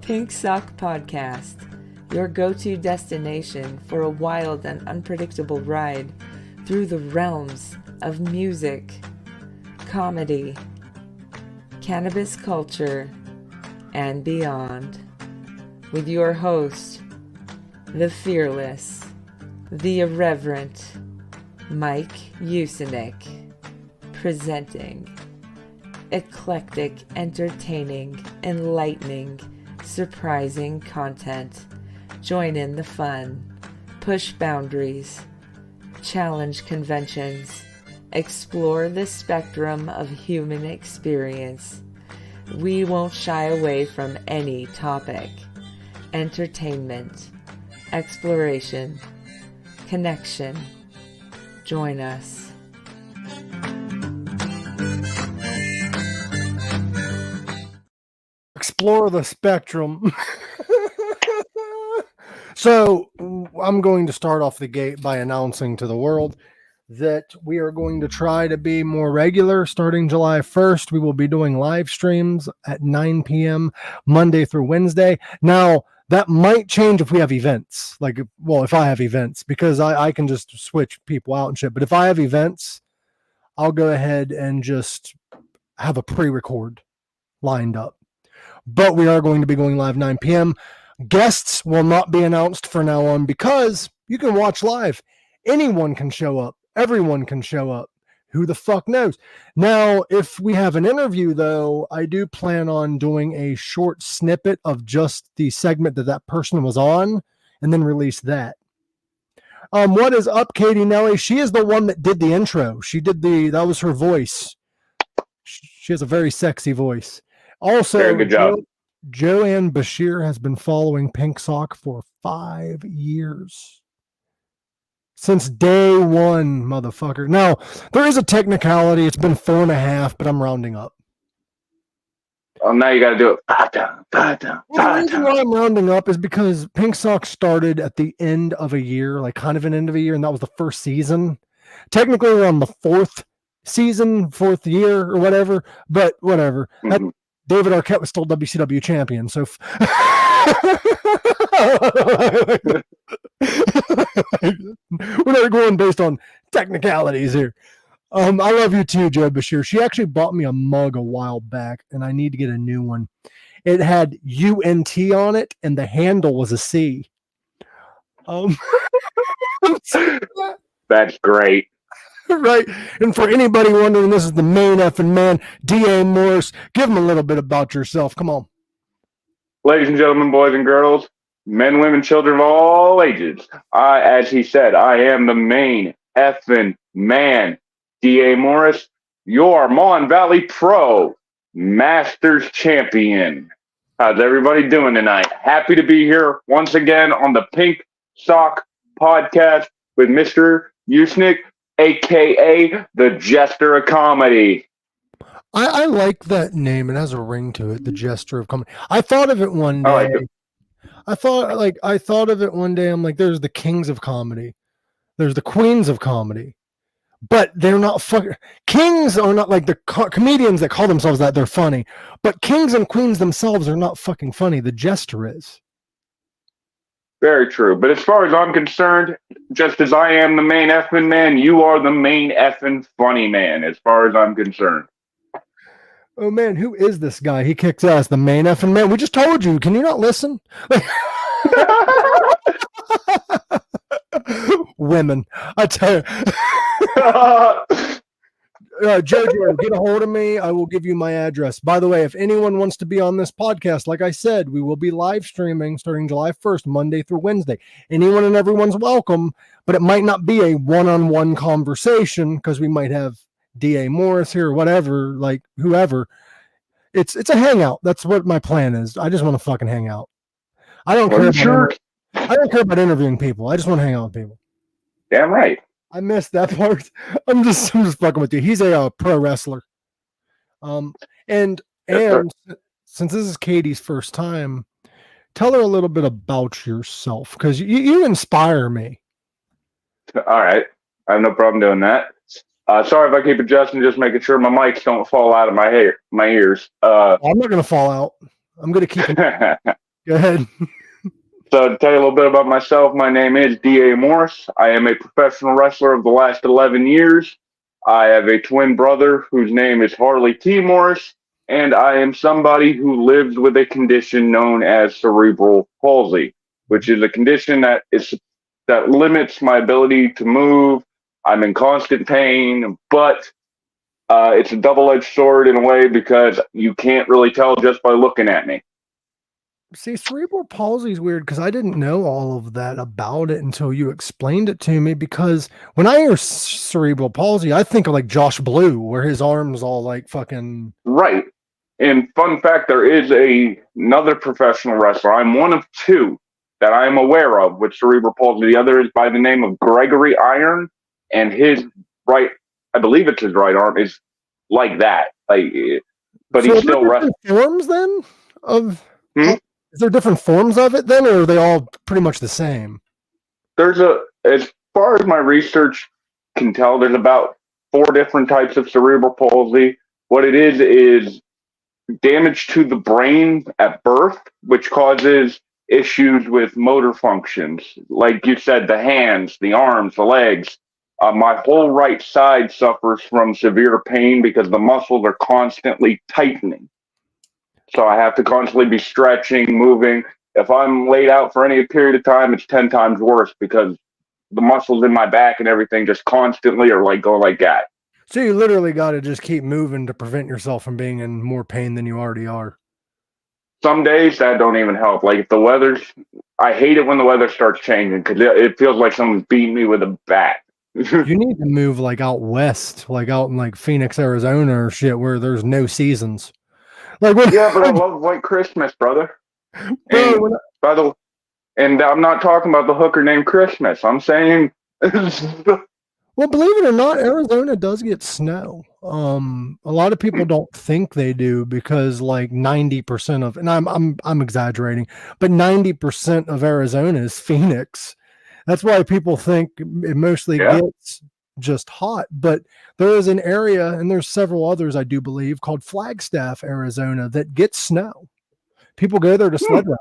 Pink Sock Podcast, your go-to destination for a wild and unpredictable ride through the realms of music, comedy, cannabis culture, and beyond. With your host, the fearless, the irreverent, Mike Usenick, presenting eclectic, entertaining, enlightening, surprising content. Join in the fun, push boundaries, challenge conventions, explore the spectrum of human experience. We won't shy away from any topic. Entertainment, exploration, connection. Join us. Explore the spectrum. So I'm going to start off the gate by announcing to the world that we are going to try to be more regular starting July 1st. We will be doing live streams at 9 p.m. Monday through Wednesday. Now, that might change if we have events. If I have events, because I can just switch people out and shit. But if I have events, I'll go ahead and just have a pre-record lined up. But we are going to be going live 9 p.m. Guests will not be announced from now on because you can watch live. Anyone can show up. Everyone can show up. Who the fuck knows? Now, if we have an interview, though, I do plan on doing a short snippet of just the segment that person was on and then release that. What is up, Katie Nelly? She is the one that did the intro. That was her voice. She has a very sexy voice. Also, very good job. Joanne Bashir has been following Pink Sock for 5 years. Since day one, motherfucker. Now, there is a technicality. It's been 4.5, but I'm rounding up. Oh, now you got to do it. The reason why I'm rounding up is because Pink Sock started at the end of a year, like kind of an end of a year, and that was the first season. Technically, we're on the 4th season, 4th year, or whatever, but whatever. Mm-hmm. David Arquette was still WCW champion, so we're not going based on technicalities here. I love you too, Joe Bashir. She actually bought me a mug a while back, and I need to get a new one. It had UNT on it, and the handle was a C. That's great. Right. And for anybody wondering, this is the main effing man, D.A. Morris. Give him a little bit about yourself. Come on. Ladies and gentlemen, boys and girls, men, women, children of all ages, as he said, I am the main effing man, D.A. Morris, your Mon Valley Pro Masters Champion. How's everybody doing tonight? Happy to be here once again on the Pink Sock Podcast with Mr. Usenick, a.k.a. the Jester of Comedy. I like that name. It has a ring to it, the Jester of Comedy. I thought of it one day. I thought of it one day. I'm like, there's the kings of comedy. There's the queens of comedy. But they're not fucking... Kings are not like the comedians that call themselves that. They're funny. But kings and queens themselves are not fucking funny. The Jester is. Very true. But as far as I'm concerned, just as I am the main effing man, you are the main effing funny man, as far as I'm concerned. Oh, man, who is this guy? He kicks ass, the main effing man. We just told you. Can you not listen? Women. I tell you. Jojo, get a hold of me. I will give you my address. By the way, if anyone wants to be on this podcast, like I said, we will be live streaming starting July 1st, Monday through Wednesday. Anyone and everyone's welcome, but it might not be a one-on-one conversation because we might have D.A. Morris here or whatever, like whoever. It's a hangout. That's what my plan is. I just want to fucking hang out. I don't care about interviewing people. I just want to hang out with people. Damn right. I missed that part. I'm just fucking with you. He's a pro wrestler. And since this is Katie's first time, tell her a little bit about yourself because you inspire me. All right. I have no problem doing that. Sorry if I keep adjusting, just making sure my mics don't fall out of my ears. I'm not going to fall out. I'm going to keep it. Go ahead. So to tell you a little bit about myself, my name is D.A. Morris. I am a professional wrestler of the last 11 years. I have a twin brother whose name is Harley T. Morris, and I am somebody who lives with a condition known as cerebral palsy, which is a condition that limits my ability to move. I'm in constant pain, but it's a double-edged sword in a way because you can't really tell just by looking at me. See, cerebral palsy is weird because I didn't know all of that about it until you explained it to me. Because when I hear cerebral palsy, I think of like Josh Blue, where his arms all like fucking. Right. And fun fact, there is another professional wrestler. I'm one of two that I am aware of with cerebral palsy. The other is by the name of Gregory Iron, and his right, I believe it's his right arm, is like that. But So he's are there still wrestling. different forms then of? Is there different forms of it then, or are they all pretty much the same? As far as my research can tell, there's about 4 different types of cerebral palsy. What it is damage to the brain at birth, which causes issues with motor functions. Like you said, the hands, the arms, the legs. My whole right side suffers from severe pain because the muscles are constantly tightening. So I have to constantly be stretching, moving. If I'm laid out for any period of time, it's 10 times worse because the muscles in my back and everything just constantly are like go like that. So you literally got to just keep moving to prevent yourself from being in more pain than you already are. Some days that don't even help. Like if the weather's, I hate it when the weather starts changing because it feels like someone's beating me with a bat. You need to move like out west, like out in like Phoenix, Arizona or shit where there's no seasons. Like when, Yeah, but I love White Christmas, brother. bro, And by the and I'm not talking about the hooker named Christmas. I'm saying well, believe it or not, Arizona does get snow. A lot of people don't think they do because like 90% of, and I'm exaggerating, but 90% of Arizona is Phoenix. That's why people think it mostly gets just hot. But there is an area, and there's several others, I do believe, called Flagstaff, Arizona, that gets snow. People go there to sled ride.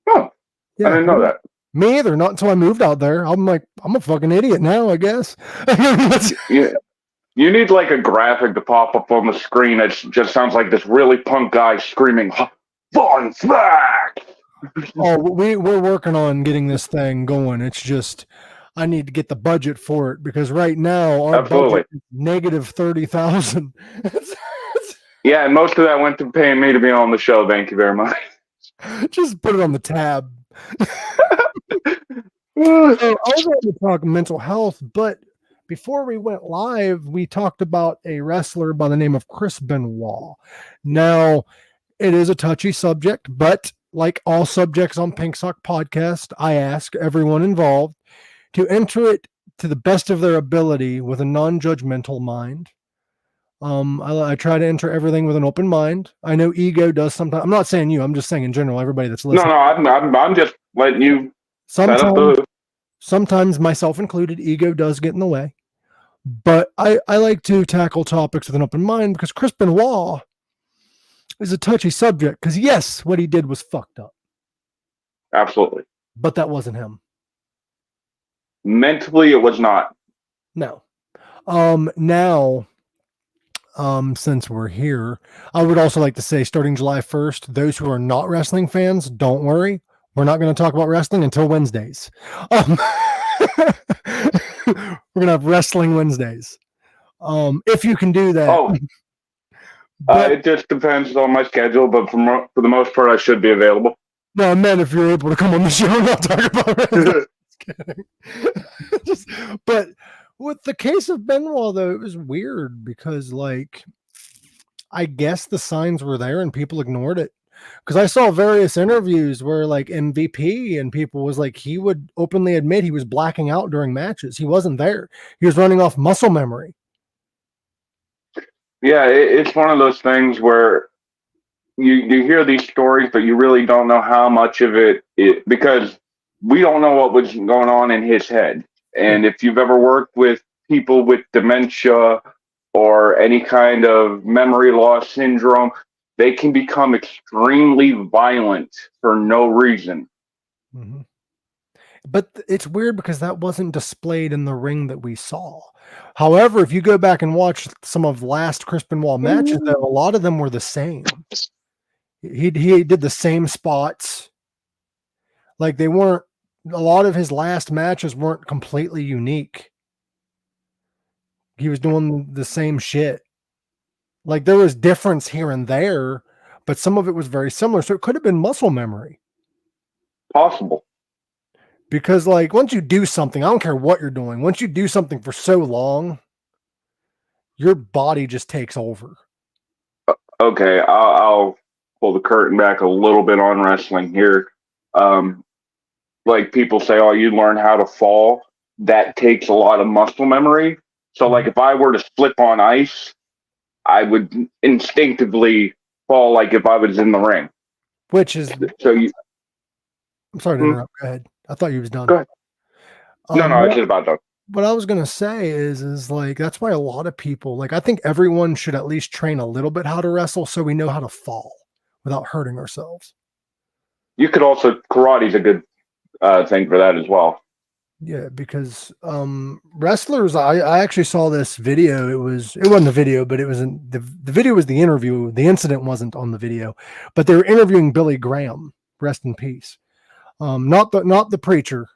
Oh, yeah, I didn't know that. Me either. Not until I moved out there. I'm like, I'm a fucking idiot now, I guess. Yeah. You need like a graphic to pop up on the screen that just sounds like this really punk guy screaming, "Fun fact!" Oh, we're working on getting this thing going. It's just I need to get the budget for it because right now our budget is negative 30,000. Yeah, and most of that went to paying me to be on the show. Thank you very much. Just put it on the tab. So I was going to talk mental health, but before we went live, we talked about a wrestler by the name of Chris Benoit. Now, it is a touchy subject, but like all subjects on Pink Sock Podcast, I ask everyone involved to enter it to the best of their ability with a non-judgmental mind. I try to enter everything with an open mind. I know ego does sometimes. I'm not saying you. I'm just saying in general, everybody that's listening. No, I'm just letting you set up the. Sometimes, myself included, ego does get in the way. But I like to tackle topics with an open mind because Chris Benoit is a touchy subject. Because yes, what he did was fucked up. Absolutely. But that wasn't him. Mentally, it was not. No. Now, since we're here, I would also like to say, starting July 1st, those who are not wrestling fans, don't worry. We're not going to talk about wrestling until Wednesdays. We're going to have wrestling Wednesdays. If you can do that. Oh, but, it just depends on my schedule, but for the most part, I should be available. No, I meant if you're able to come on the show and not talk about wrestling. Just kidding. But with the case of Benoit, though, it was weird because, like, I guess the signs were there and people ignored it. Because I saw various interviews where, like, MVP and people was like, he would openly admit he was blacking out during matches. He wasn't there. He was running off muscle memory. Yeah, it's one of those things where you hear these stories, but you really don't know how much of it because we don't know what was going on in his head. And if you've ever worked with people with dementia or any kind of memory loss syndrome, they can become extremely violent for no reason. Mm-hmm. But it's weird because that wasn't displayed in the ring that we saw. However, if you go back and watch some of last Chris Benoit matches, though, a lot of them were the same. He did the same spots. Like they weren't, a lot of his last matches weren't completely unique. He was doing the same shit. Like there was difference here and there, but some of it was very similar. So it could have been muscle memory. Possible. Because like once you do something, I don't care what you're doing. Once you do something for so long, your body just takes over. Okay, I'll pull the curtain back a little bit on wrestling here. Like people say, oh, you learn how to fall. That takes a lot of muscle memory. So like if I were to slip on ice, I would instinctively fall like if I was in the ring. Which is so you. I'm sorry to interrupt. Go ahead. I thought you was done. Go ahead. No, it's just about done. What I was gonna say is like that's why a lot of people like I think everyone should at least train a little bit how to wrestle so we know how to fall without hurting ourselves. You could also karate's a good thing for that as well. Yeah, because wrestlers, I actually saw this video. It wasn't a video, but it was the video was the interview. The incident wasn't on the video, but they were interviewing Billy Graham, rest in peace. Not the preacher,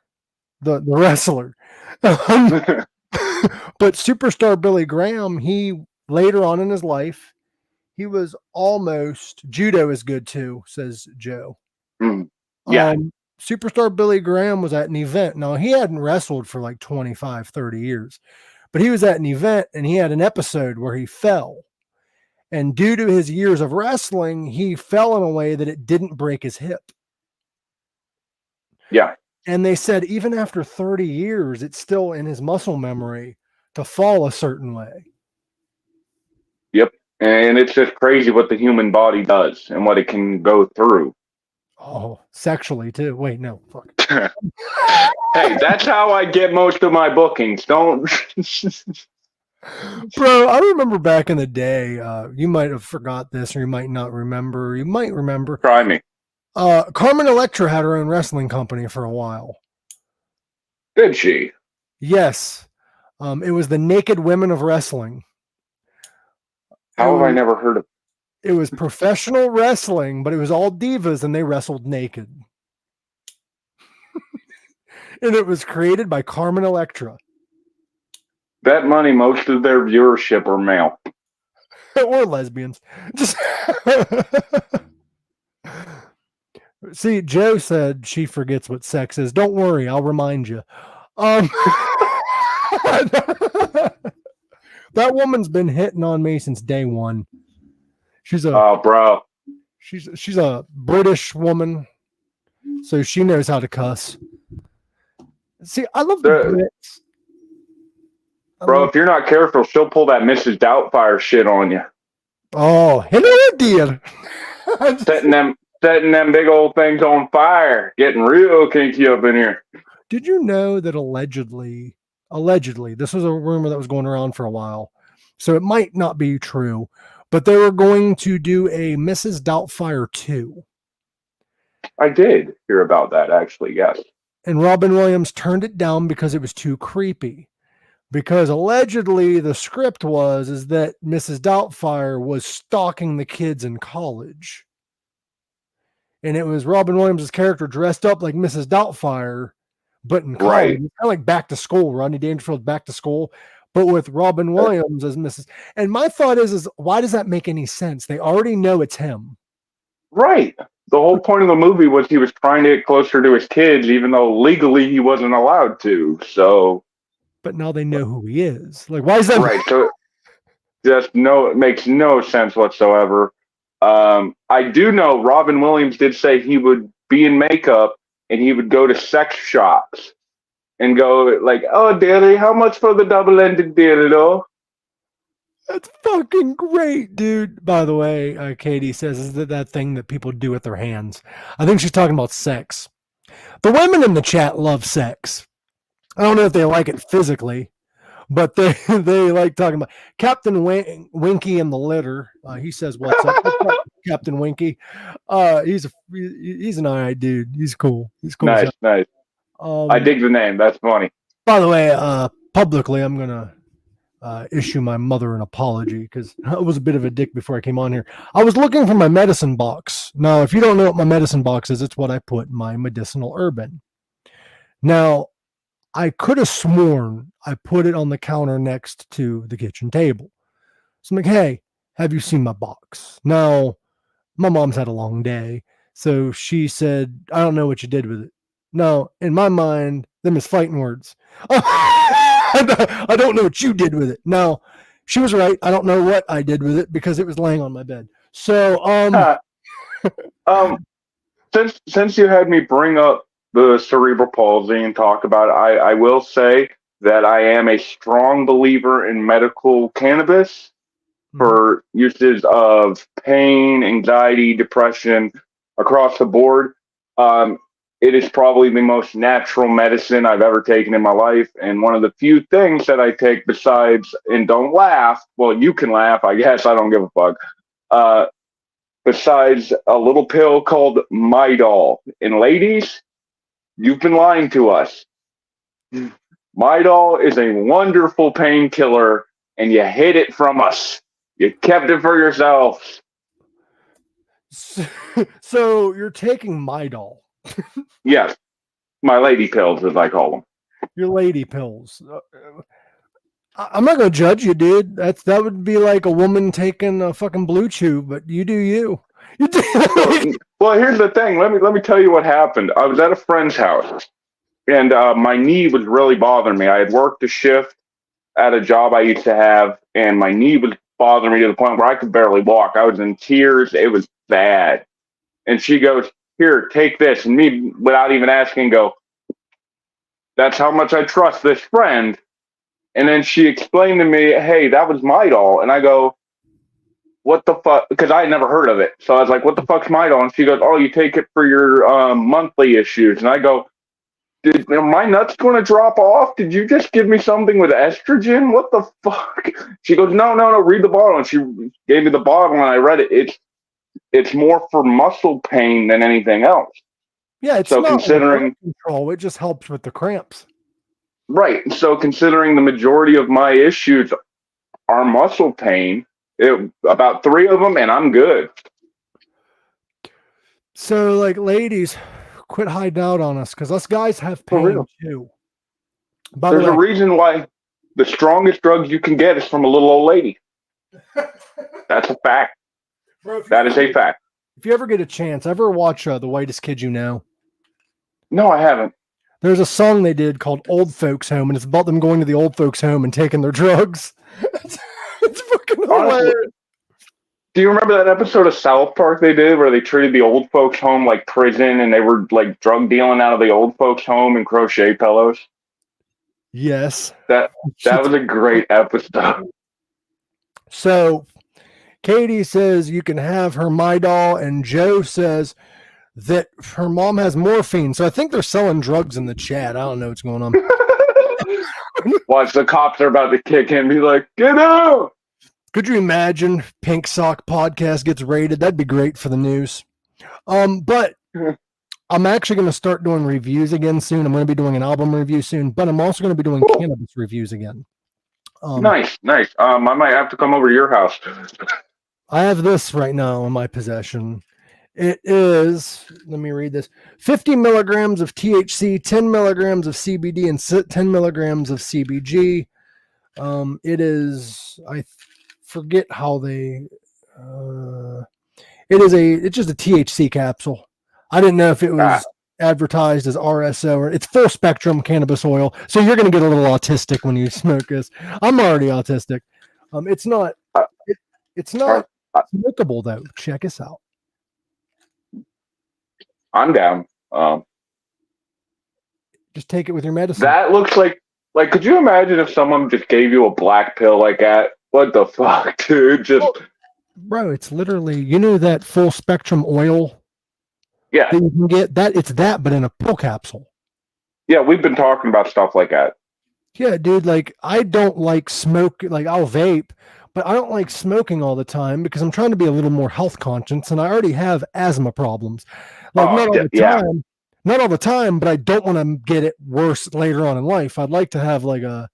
the wrestler. But superstar Billy Graham, he later on in his life, he was almost judo is good too, says Joe. Yeah. Superstar Billy Graham was at an event. Now, he hadn't wrestled for like 25, 30 years, but he was at an event and he had an episode where he fell. And due to his years of wrestling, he fell in a way that it didn't break his hip. Yeah. And they said even after 30 years, it's still in his muscle memory to fall a certain way. Yep. And it's just crazy what the human body does and what it can go through. Oh, sexually too. Wait, no, fuck. Hey, that's how I get most of my bookings. Don't. Bro, I remember back in the day, you might have forgot this or you might not remember. You might remember. Try me. Carmen Electra had her own wrestling company for a while. Did she? Yes. It was the Naked Women of Wrestling. How have I never heard of? It was professional wrestling, but it was all divas and they wrestled naked. And it was created by Carmen Electra. Bet money most of their viewership are male. Or lesbians. Just See, Joe said she forgets what sex is. Don't worry, I'll remind you. That woman's been hitting on me since day one. She's a She's a British woman, so she knows how to cuss. See, I love the Brits. Bro, if you're not careful, she'll pull that Mrs. Doubtfire shit on you. Oh, hello, dear. setting them big old things on fire, getting real kinky up in here. Did you know that allegedly, this was a rumor that was going around for a while, so it might not be true, but they were going to do a Mrs. Doubtfire 2. I did hear about that, actually, yes. And Robin Williams turned it down because it was too creepy. Because allegedly the script is that Mrs. Doubtfire was stalking the kids in college. And it was Robin Williams' character dressed up like Mrs. Doubtfire, but in college. Right. It's kind of like Back to School, Rodney Dangerfield's Back to School, but with Robin Williams as Mrs. And my thought is why does that make any sense? They already know it's him. Right. The whole point of the movie was he was trying to get closer to his kids, even though legally he wasn't allowed to. So. But now they know who he is. Like, why is that? Right. So it makes no sense whatsoever. I do know Robin Williams did say he would be in makeup and he would go to sex shops and go like, "Oh, dearie, how much for the double-ended dildo?" That's fucking great, dude. By the way, Katie says, is that thing that people do with their hands? I think she's talking about sex. The women in the chat love sex. I don't know if they like it physically, but they like talking about Captain Winky in the litter. He says, "What's up, Captain Winky?" He's an alright dude. He's cool. He's cool. Nice, nice. I dig the name. That's funny. By the way, publicly, I'm gonna issue my mother an apology because I was a bit of a dick before I came on here. I was looking for my medicine box. Now, if you don't know what my medicine box is, it's what I put my medicinal herb in. Now, I could have sworn I put it on the counter next to the kitchen table. So I'm like, hey, have you seen my box? Now, my mom's had a long day. So she said, I don't know what you did with it. No, in my mind, them is fighting words. I don't know what you did with it. No, she was right. I don't know what I did with it because it was laying on my bed. So, since you had me bring up the cerebral palsy and talk about it, I will say that I am a strong believer in medical cannabis for uses of pain, anxiety, depression across the board. It is probably the most natural medicine I've ever taken in my life. And one of the few things that I take besides, and don't laugh, well, you can laugh, I guess, I don't give a fuck, besides a little pill called Midol. And ladies, you've been lying to us. Midol is a wonderful painkiller, and you hid it from us. You kept it for yourselves. So you're taking Midol. Yes, my lady pills, as I call them. Your lady pills. I'm not gonna judge you, dude. That would be like a woman taking a fucking Blue Chew, but you do you. You do. Well, here's the thing. Let me tell you what happened. I was at a friend's house, and my knee was really bothering me. I had worked a shift at a job I used to have, and my knee was bothering me to the point where I could barely walk. I was in tears. It was bad. And she goes, here, take this. And me, without even asking, go, that's how much I trust this friend. And then she explained to me, hey, that was Midol. And I go, what the fuck? Because I had never heard of it. So I was like, what the fuck's Midol? And she goes, oh, you take it for your monthly issues. And I go, are my nuts going to drop off? Did you just give me something with estrogen? What the fuck? She goes, no, read the bottle. And she gave me the bottle, and I read it. It's more for muscle pain than anything else. Yeah, it's so not considering control. It just helps with the cramps. Right. So considering the majority of my issues are muscle pain, about 3 of them, and I'm good. So, like, ladies, quit hiding out on us because us guys have pain too. There's a reason why the strongest drugs you can get is from a little old lady. That's a fact. Bro, that is a fact. If you ever get a chance, ever watch The Whitest Kid You Know? No, I haven't. There's a song they did called Old Folks Home, and it's about them going to the old folks home and taking their drugs. It's fucking hilarious. Do you remember that episode of South Park they did where they treated the old folks home like prison, and they were like drug dealing out of the old folks home and crochet pillows? Yes. That was a great episode. So Katie says you can have her Midol, and Joe says that her mom has morphine. So I think they're selling drugs in the chat. I don't know what's going on. Watch, the cops are about to kick in and be like, get out! Could you imagine Pink Sock Podcast gets raided? That'd be great for the news. But I'm actually going to start doing reviews again soon. I'm going to be doing an album review soon, but I'm also going to be doing cannabis reviews again. Nice. I might have to come over to your house. I have this right now in my possession. It is, let me read this, 50 milligrams of THC, 10 milligrams of CBD, and 10 milligrams of CBG. It is, I forget how they, it's just a THC capsule. I didn't know if it was advertised as RSO or it's full spectrum cannabis oil. So you're going to get a little autistic when you smoke this. I'm already autistic. It's not smokable though. Check us out. I'm down. Just take it with your medicine. That looks like, could you imagine if someone just gave you a black pill like that? What the fuck, dude? Bro, it's literally, that full spectrum oil? Yeah. That you can get that, it's that, but in a pill capsule. Yeah, we've been talking about stuff like that. Yeah, dude, like I don't like smoke, like I'll vape, but I don't like smoking all the time because I'm trying to be a little more health conscious and I already have asthma problems. Like Oh, yeah, not all the time, but I don't want to get it worse later on in life. I'd like to have like a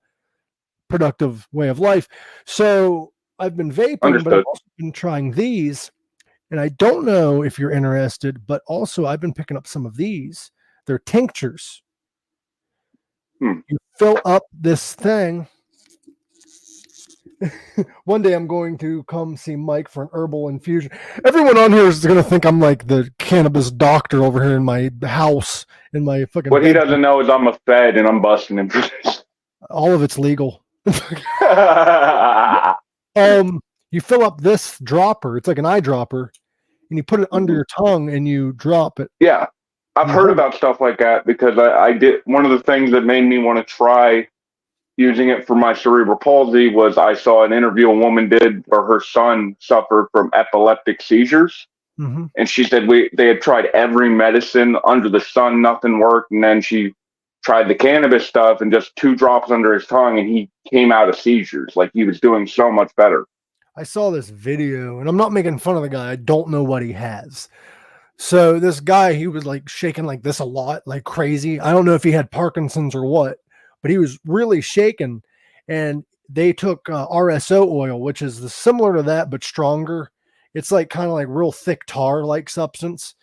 productive way of life. So I've been vaping, but I've understood. also been trying these. And I don't know if you're interested, but also I've been picking up some of these. They're tinctures. Hmm. You fill up this thing. One day I'm going to come see Mike for an herbal infusion. Everyone on here is going to think I'm like the cannabis doctor over here in my house, in my fucking What he bed. doesn't know is I'm a Fed and I'm busting him for this. All of it's legal. You fill up this dropper. It's like an eyedropper, and you put it under your tongue and you drop it. Yeah, I've You heard hold it. about stuff like that because I did one of the things that made me want to try using it for my cerebral palsy was I saw an interview a woman did where her son suffered from epileptic seizures. Mm-hmm. And she said they had tried every medicine under the sun, nothing worked. And then she tried the cannabis stuff and just 2 drops under his tongue and he came out of seizures. Like he was doing so much better. I saw this video, and I'm not making fun of the guy. I don't know what he has. So this guy, he was like shaking like this a lot, like crazy. I don't know if he had Parkinson's or what, but he was really shaking. And they took RSO oil, which is similar to that but stronger. It's like kind of like real thick tar like substance,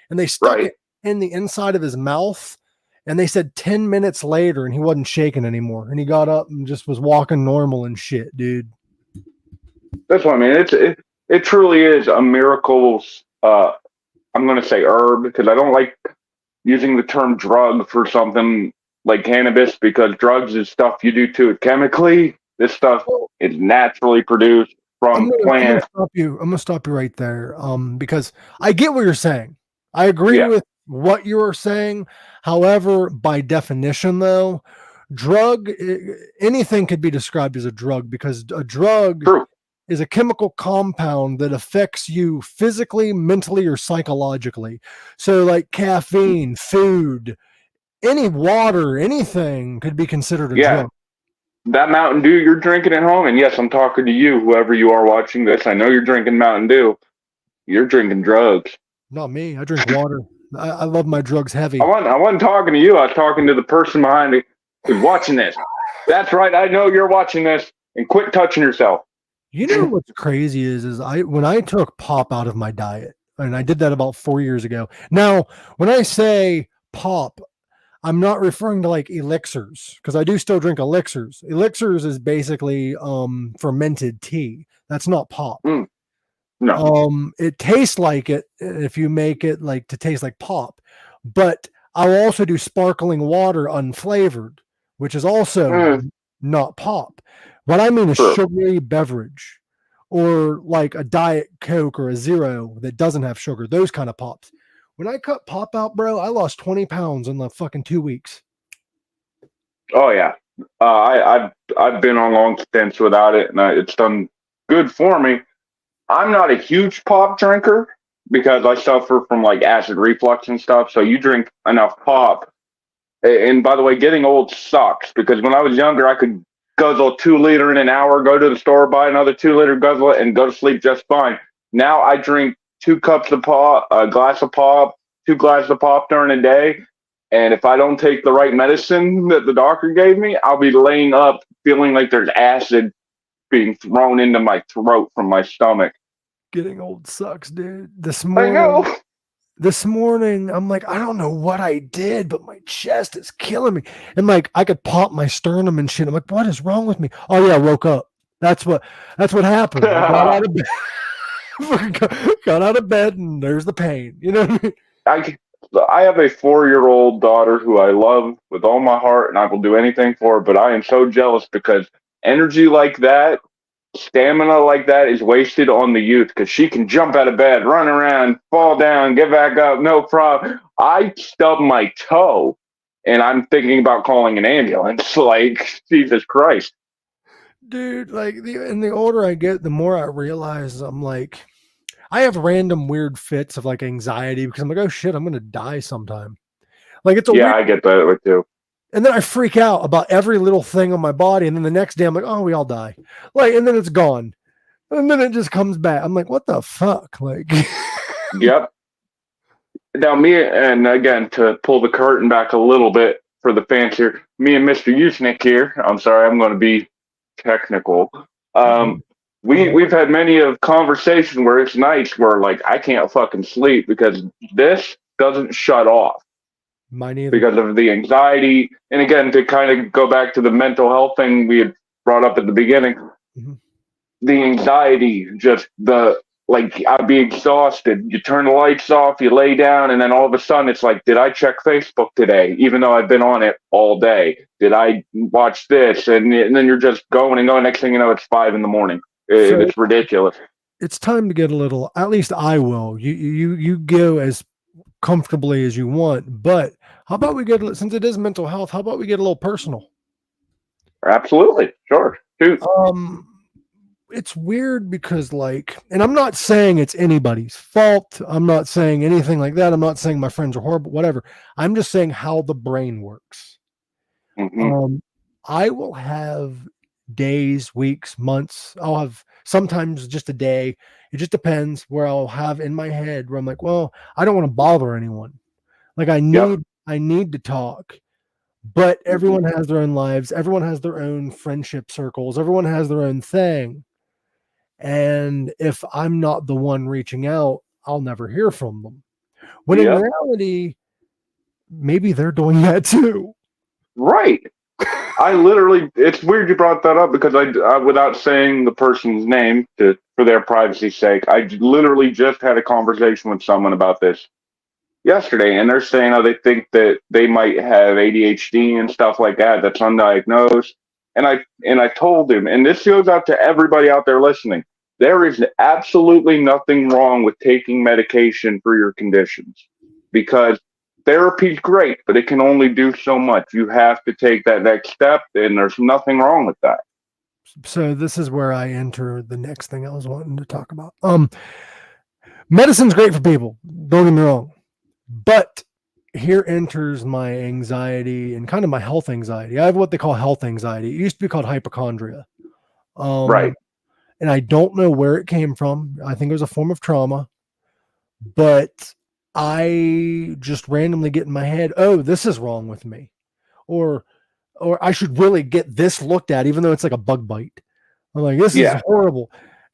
and they stuck Right. it in the inside of his mouth. And they said 10 minutes later, and he wasn't shaking anymore. And he got up and just was walking normal and shit, dude. That's what I mean. It truly is a miracle. I'm going to say herb because I don't like using the term drug for something like cannabis because drugs is stuff you do to it chemically. This stuff is naturally produced from I'm gonna plants. stop you. I'm gonna stop you right there. Because I get what you're saying. I agree Yeah, with what you are saying. However, by definition, though, anything could be described as a drug because a drug true. is a chemical compound that affects you physically, mentally, or psychologically. So, like caffeine, food, any water, anything could be considered a Yeah, drug. that Mountain Dew you're drinking at home, and yes, I'm talking to you, whoever you are watching this. I know you're drinking Mountain Dew. You're drinking drugs. Not me. I drink water. I love my drugs I heavy. wasn't. I wasn't talking to you. I was talking to the person behind me who's watching this. That's right. I know you're watching this, and quit touching yourself. You know what's crazy is I when I took pop out of my diet, and I did that about 4 years ago. Now, when I say pop, I'm not referring to like elixirs because I do still drink elixirs. Elixirs is basically fermented tea. That's not pop. Mm, no, It tastes like it if you make it like to taste like pop, but I'll also do sparkling water unflavored, which is also mm, not pop. What I mean is true. sugary beverage or like a diet coke or a zero that doesn't have sugar, those kind of pops. When I cut pop out, bro, I lost 20 pounds in the fucking 2 weeks. Oh yeah. I've been on long stints without it, and it's done good for me. I'm not a huge pop drinker because I suffer from like acid reflux and stuff. So you drink enough pop. And by the way, getting old sucks because when I was younger, I could guzzle 2 liter in an hour, go to the store, buy another 2 liter, guzzle it, and go to sleep just fine. Now I drink 2 cups of pop, a glass of pop, 2 glasses of pop during a day. And if I don't take the right medicine that the doctor gave me, I'll be laying up feeling like there's acid being thrown into my throat from my stomach. Getting old sucks, dude. I know. This morning, I'm like, I don't know what I did, but my chest is killing me. And like, I could pop my sternum and shit. I'm like, what is wrong with me? Oh yeah, I woke up. That's what happened. I got out of bed, got out of bed, and there's the pain. You know what I mean? I I have a 4-year-old daughter who I love with all my heart, and I will do anything for her. But I am so jealous because energy like that, stamina like that, is wasted on the youth because she can jump out of bed, run around, fall down, get back up, no problem. I stubbed my toe, and I'm thinking about calling an ambulance. Like Jesus Christ. Dude, like the older I get, the more I realize I'm like, I have random weird fits of like anxiety because I'm like, oh shit, I'm gonna die sometime. Like it's a Yeah, weird I get that way too. And then I freak out about every little thing on my body. And then the next day I'm like, oh, we all die. Like, and then it's gone. And then it just comes back. I'm like, what the fuck? Like, Yep. Now, me, and again, to pull the curtain back a little bit for the fans here, me and Mr. Usnick here, I'm sorry, I'm going to be technical. Um, we've had many of conversation where it's nights where like I can't fucking sleep because this doesn't shut off mine either. because of the anxiety. And again, to kind of go back to the mental health thing we had brought up at the beginning, the anxiety, just the like I'd be exhausted. You turn the lights off, you lay down, and then all of a sudden it's like, did I check Facebook today? Even though I've been on it all day. Did I watch this? And then you're just going and going. Next thing you know, it's 5 a.m. It's ridiculous. It's time to get a little, at least I will. You go as comfortably as you want, but how about we get, since it is mental health, how about we get a little personal? Absolutely. Sure. Shoot. It's weird because like, and I'm not saying it's anybody's fault. I'm not saying anything like that. I'm not saying my friends are horrible, whatever. I'm just saying how the brain works. I will have days, weeks, months. I'll have sometimes just a day. It just depends where I'll have in my head where I'm like, well, I don't want to bother anyone. Like I need to talk, but everyone has their own lives. Everyone has their own friendship circles. Everyone has their own thing. And if I'm not the one reaching out, I'll never hear from them. When in reality, maybe they're doing that too. Right. I literally, it's weird you brought that up because I without saying the person's name for their privacy's sake, I literally just had a conversation with someone about this yesterday, and they're saying how they think that they might have ADHD and stuff like that that's undiagnosed. And I told him, and this goes out to everybody out there listening, there is absolutely nothing wrong with taking medication for your conditions because therapy's great, but it can only do so much. You have to take that next step, and there's nothing wrong with that. So this is where I enter the next thing I was wanting to talk about. Medicine's great for people, don't get me wrong, but here enters my anxiety and kind of my health anxiety. I have what they call health anxiety. It used to be called hypochondria. Right. And I don't know where it came from. I think it was a form of trauma, but I just randomly get in my head, oh, this is wrong with me. Or I should really get this looked at, even though it's like a bug bite. I'm like, this is horrible.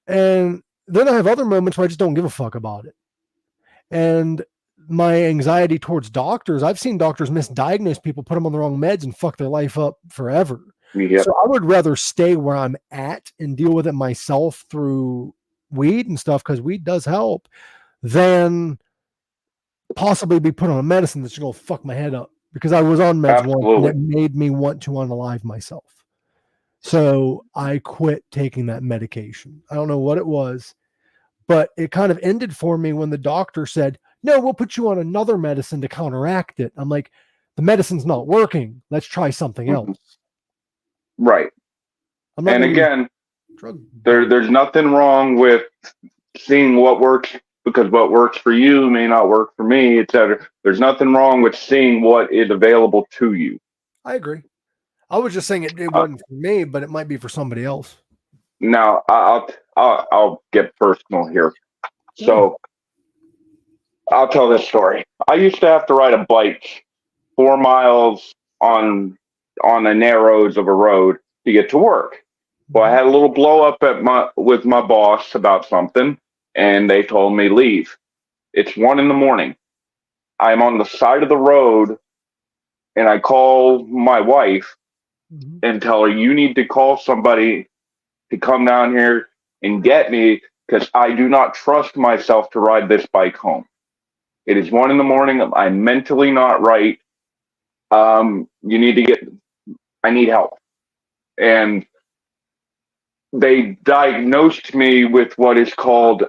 And then I have other moments where I just don't give a fuck about it. And my anxiety towards doctors, I've seen doctors misdiagnose people, put them on the wrong meds and fuck their life up forever. Yep. So I would rather stay where I'm at and deal with it myself through weed and stuff, because weed does help, than possibly be put on a medicine that's going to fuck my head up, because I was on meds once and it made me want to unalive myself. So I quit taking that medication. I don't know what it was, but it kind of ended for me when the doctor said, no, we'll put you on another medicine to counteract it. I'm like, the medicine's not working. Let's try something else. Right. And again, there's nothing wrong with seeing what works, because what works for you may not work for me, etc. There's nothing wrong with seeing what is available to you. I agree. I was just saying it wasn't for me, but it might be for somebody else. Now I'll get personal here. So I'll tell this story. I used to have to ride a bike 4 miles on the narrows of a road to get to work. Well, I had a little blow up with my boss about something, and they told me leave. It's 1 a.m. I'm on the side of the road, and I call my wife and tell her, you need to call somebody to come down here and get me, because I do not trust myself to ride this bike home. It is 1 a.m. I'm mentally not right. I need help. And they diagnosed me with what is called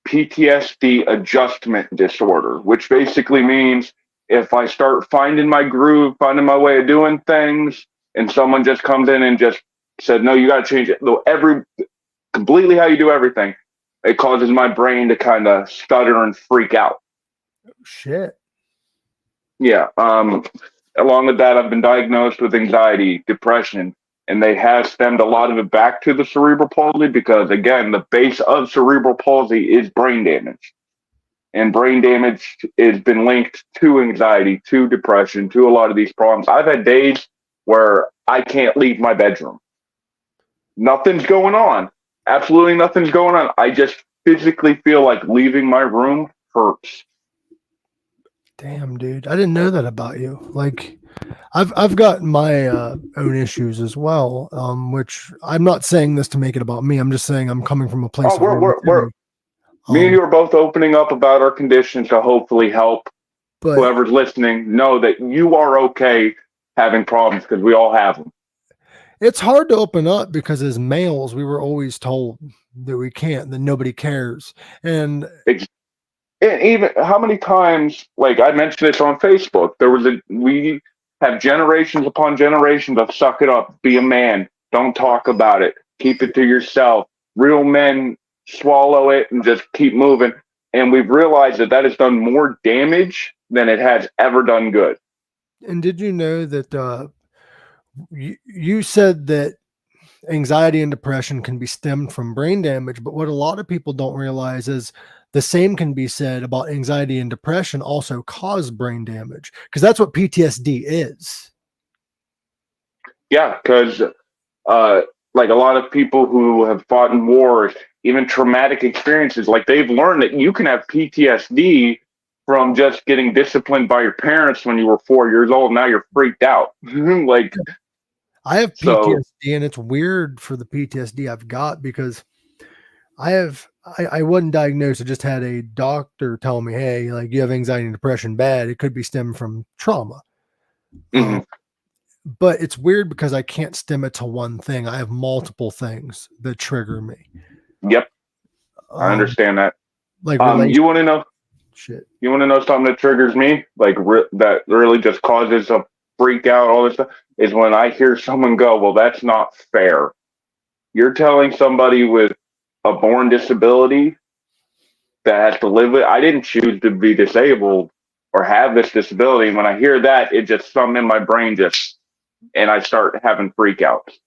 PTSD adjustment disorder, which basically means if I start finding my groove, finding my way of doing things, and someone just comes in and just said, no, you got to change it. Completely how you do everything, it causes my brain to kind of stutter and freak out. Shit. Yeah. along with that, I've been diagnosed with anxiety, depression, and they have stemmed a lot of it back to the cerebral palsy because, again, the base of cerebral palsy is brain damage. And brain damage has been linked to anxiety, to depression, to a lot of these problems. I've had days where I can't leave my bedroom. Nothing's going on. Absolutely nothing's going on. I just physically feel like leaving my room hurts. Damn, dude. I didn't know that about you. Like, I've got my own issues as well, which I'm not saying this to make it about me. I'm just saying I'm coming from a place of we're me and you are both opening up about our conditions to hopefully help whoever's listening know that you are okay having problems because we all have them. It's hard to open up because as males, we were always told that we can't, that nobody cares. And even how many times, like I mentioned this on Facebook, we have generations upon generations of suck it up, be a man, don't talk about it, keep it to yourself. Real men swallow it and just keep moving. And we've realized that has done more damage than it has ever done good. And did you know that you said that anxiety and depression can be stemmed from brain damage, but what a lot of people don't realize is the same can be said about anxiety and depression also cause brain damage, because that's what PTSD is. Yeah, because like a lot of people who have fought in wars, even traumatic experiences, like they've learned that you can have PTSD from just getting disciplined by your parents when you were 4 years old. Now you're freaked out. Like, I have PTSD, and it's weird for the PTSD I've got because I wasn't diagnosed. I just had a doctor tell me, hey, like you have anxiety and depression bad. It could be stemmed from trauma. Mm-hmm. But it's weird because I can't stem it to one thing. I have multiple things that trigger me. Yep. I understand that. Like, you want to know? Shit. You want to know something that triggers me? Like that really just causes a freak out, all this stuff, is when I hear someone go, well, that's not fair. You're telling somebody with a born disability that has to live with, I didn't choose to be disabled or have this disability. And when I hear that, it just something in my brain and I start having freakouts.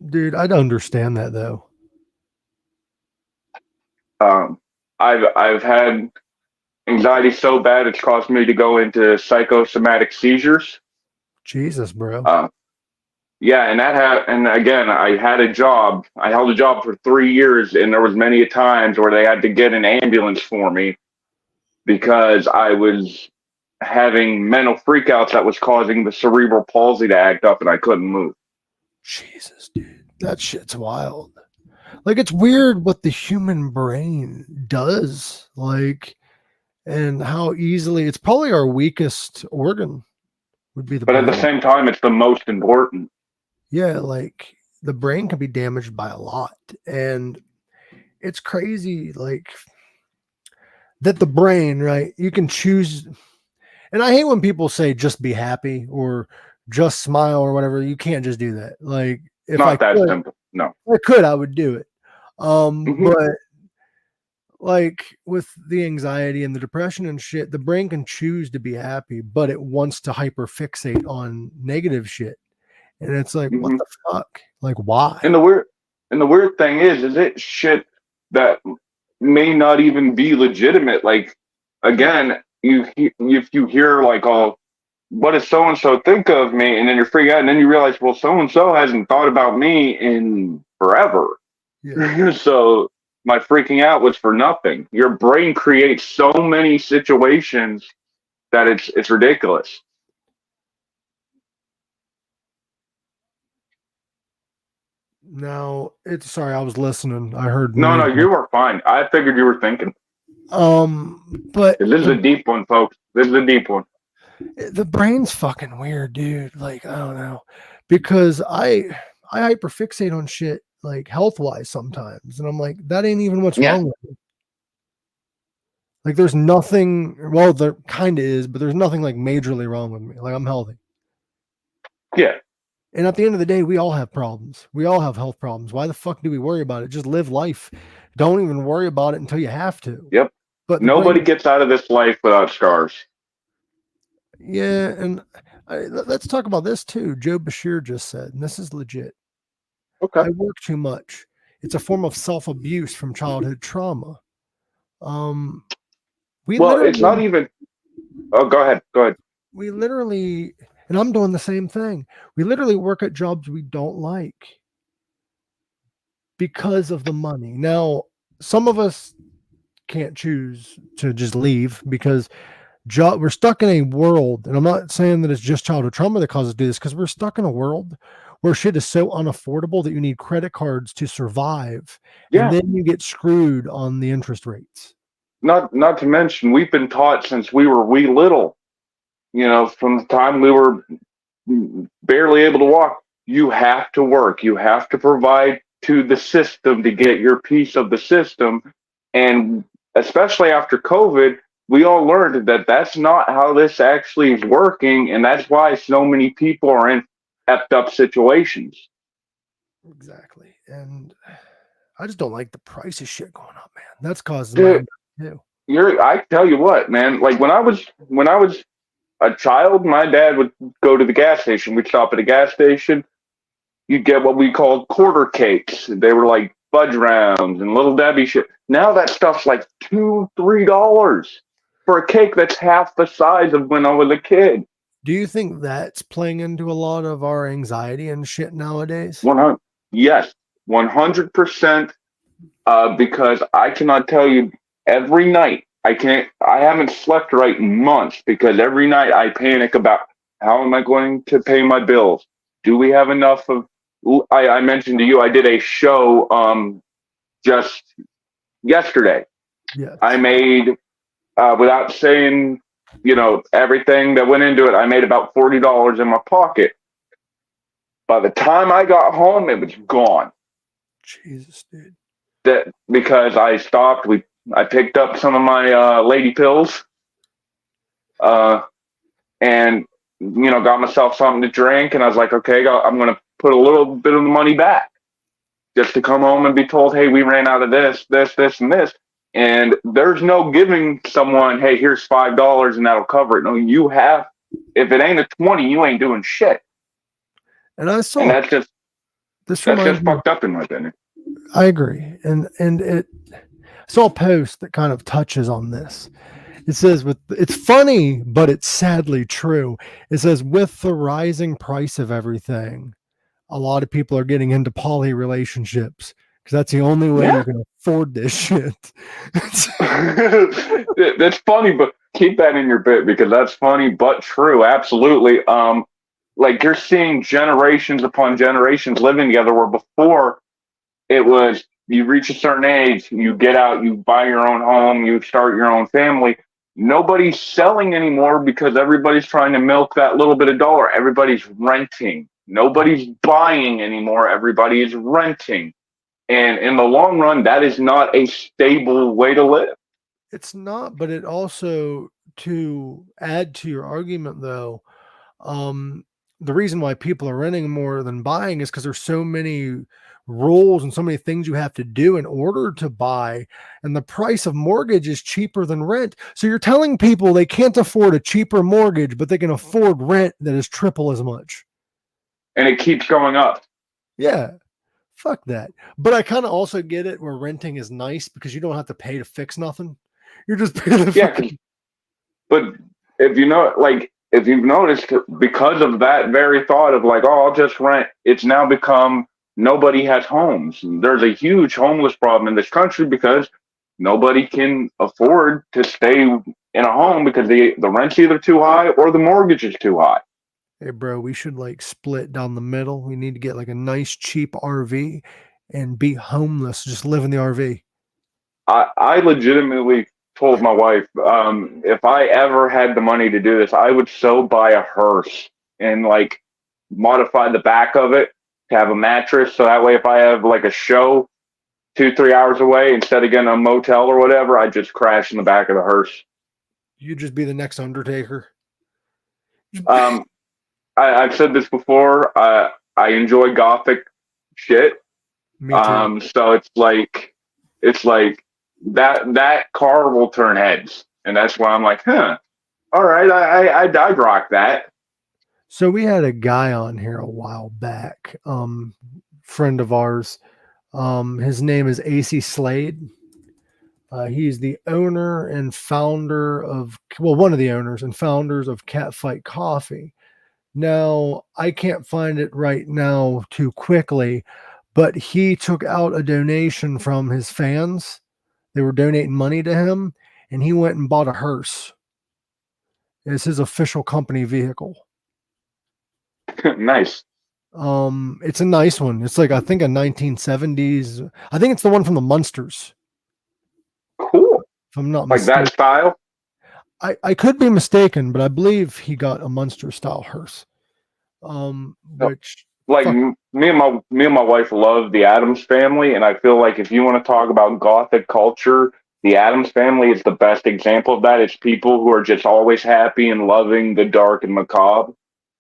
Dude, I'd understand that though. I've had anxiety so bad it's caused me to go into psychosomatic seizures. Jesus, bro. Yeah, and again, I had a job. I held a job for 3 years, and there was many times where they had to get an ambulance for me because I was having mental freakouts that was causing the cerebral palsy to act up, and I couldn't move. Jesus, dude, that shit's wild. Like, it's weird what the human brain does, like, and how easily it's probably our weakest organ would be the brain. But at the same time, it's the most important. Yeah, like the brain can be damaged by a lot, and it's crazy, like that the brain, right? You can choose, and I hate when people say just be happy or just smile or whatever. You can't just do that. Like, if not that simple. No, I could, I would do it. But like with the anxiety and the depression and shit, the brain can choose to be happy, but it wants to hyperfixate on negative shit. And it's like, what the fuck? Like, why? And the weird thing is it shit that may not even be legitimate. Like, again, if you hear like, oh, what does so and so think of me, and then you're freaking out, and then you realize, well, so and so hasn't thought about me in forever. Yeah. So my freaking out was for nothing. Your brain creates so many situations that it's ridiculous. No, sorry, I was listening. I heard. No, you were fine. I figured you were thinking. But this is a deep one, folks. This is a deep one. The brain's fucking weird, dude. Like, I don't know, because I hyperfixate on shit like health wise sometimes, and I'm like, that ain't even what's wrong with me. Like, there's nothing. Well, there kind of is, but there's nothing like majorly wrong with me. Like, I'm healthy. Yeah. And at the end of the day, we all have problems. We all have health problems. Why the fuck do we worry about it? Just live life. Don't even worry about it until you have to. Yep. But nobody gets out of this life without scars. Yeah, and Let's talk about this too. Joe Bashir just said, and this is legit. Okay. I work too much. It's a form of self-abuse from childhood trauma. We Well, it's not literally, even. Oh, go ahead. Go ahead. we literally, and I'm doing the same thing. We literally work at jobs we don't like because of the money. Now, some of us can't choose to just leave because we're stuck in a world, and I'm not saying that it's just childhood trauma that causes us to do this, because we're stuck in a world where shit is so unaffordable that you need credit cards to survive, and Yeah. then you get screwed on the interest rates. Not to mention, we've been taught since we were wee little. From the time we were barely able to walk, you have to work. You have to provide to the system to get your piece of the system. And especially after COVID, we all learned that that's not how this actually is working. And that's why so many people are in effed up situations. Exactly. And I just don't like the price of shit going up, man. That's causing my Dude, too. I tell you what, man, like when I was a child, my dad would go to the gas station. We'd stop at a gas station. You'd get what we called quarter cakes. They were like fudge rounds and little Debbie shit. Now that stuff's like $2, $3 for a cake that's half the size of when I was a kid. Do you think that's playing into a lot of our anxiety and shit nowadays? 100, yes, 100%. Because I cannot tell you every night. I haven't slept right in months because every night I panic about how am I going to pay my bills? Do we have enough of? I mentioned to you I did a show just yesterday. Yes. I made without saying everything that went into it. I made about $40 in my pocket. By the time I got home, it was gone. Jesus, dude. That because I stopped. I picked up some of my lady pills, and got myself something to drink. And I was like, okay, I'm going to put a little bit of the money back, just to come home and be told, hey, we ran out of this, and this. And there's no giving someone, hey, here's $5 and that'll cover it. No, you have. If it ain't a 20, you ain't doing shit. And I saw. And that's just reminds me. fucked up in my opinion. I agree, and I saw a post that kind of touches on this. It says, it's funny, but it's sadly true. It says, with the rising price of everything, a lot of people are getting into poly relationships because that's the only way you can afford this shit. That's funny, but keep that in your bit because that's funny but true. Absolutely. Like you're seeing generations upon generations living together where before it was you reach a certain age, you get out, you buy your own home, you start your own family. Nobody's selling anymore because everybody's trying to milk that little bit of dollar. Everybody's renting. Nobody's buying anymore. Everybody is renting. And in the long run, that is not a stable way to live. It's not, but it also, to add to your argument though, the reason why people are renting more than buying is because there's so many rules and so many things you have to do in order to buy, and the price of mortgage is cheaper than rent. So you're telling people they can't afford a cheaper mortgage, but they can afford rent that is triple as much. And it keeps going up. Yeah. Fuck that. But I kind of also get it where renting is nice because you don't have to pay to fix nothing. You're just paying to But if you've noticed, because of that very thought of like, oh, I'll just rent, it's now become nobody has homes. There's a huge homeless problem in this country because nobody can afford to stay in a home because the rent's either too high or the mortgage is too high. Hey, bro, we should like split down the middle. We need to get like a nice, cheap RV and be homeless. Just live in the RV. I legitimately told my wife, if I ever had the money to do this, I would so buy a hearse and like modify the back of it to have a mattress. So that way, if I have like a show 2-3 hours away, instead of getting a motel or whatever, I just crash in the back of the hearse. You'd just be the next Undertaker. I've said this before. I enjoy gothic shit. Me too. So it's like that car will turn heads, and that's why I'm like, huh. All right, I'd rock that. So we had a guy on here a while back, friend of ours. His name is AC Slade. He's the owner and founder of, well, one of the owners and founders of Catfight Coffee. Now, I can't find it right now too quickly, but he took out a donation from his fans. They were donating money to him, and he went and bought a hearse. It's his official company vehicle. Nice. It's a nice one. It's like, I think, a 1970s. I think it's the one from the Munsters, Cool. if I'm not Like mistaken. that style? I could be mistaken, but I believe he got a Munster style hearse. Which Like fuck, me and my wife love the Addams Family, and I feel like if you want to talk about Gothic culture, the Addams Family is the best example of that. It's people who are just always happy and loving the dark and macabre.